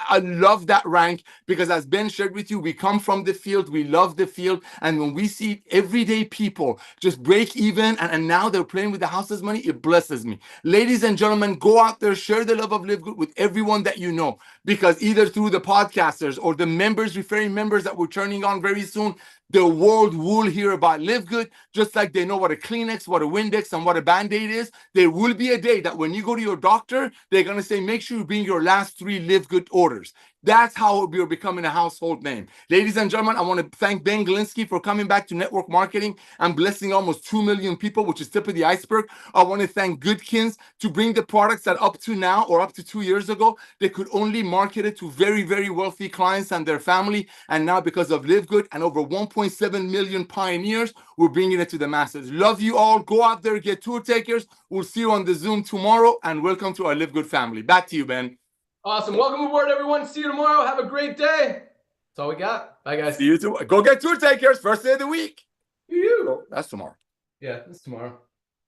I love that rank because as Ben shared with you, we come from the field. We love the field. And when we see everyday people just break even and now they're playing with the house's money, it blesses me. Ladies and gentlemen, go out there, share the love of LiveGood with everyone that you know, because either through the podcasters or the members, referring members that we're turning on very soon, the world will hear about LiveGood, just like they know what a Kleenex, what a Windex, and what a Band-Aid is. There will be a day that when you go to your doctor, they're going to say, make sure you bring your last 3 LiveGood orders. That's how we're becoming a household name. Ladies and gentlemen, I want to thank Ben Glinsky for coming back to network marketing and blessing almost 2 million people, which is tip of the iceberg. I want to thank Goodkins to bring the products that up to now or up to 2 years ago, they could only market it to very, very wealthy clients and their family. And now because of LiveGood and over 1.7 million pioneers, we're bringing it to the masses. Love you all. Go out there, get tour takers. We'll see you on the Zoom tomorrow, and welcome to our LiveGood family. Back to you, Ben. Awesome. Welcome aboard, everyone. See you tomorrow. Have a great day. That's all we got. Bye, guys. See you tomorrow. Go get tour takers. First day of the week. You. That's tomorrow. Yeah, that's tomorrow.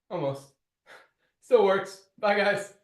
Almost. Still works. Bye, guys.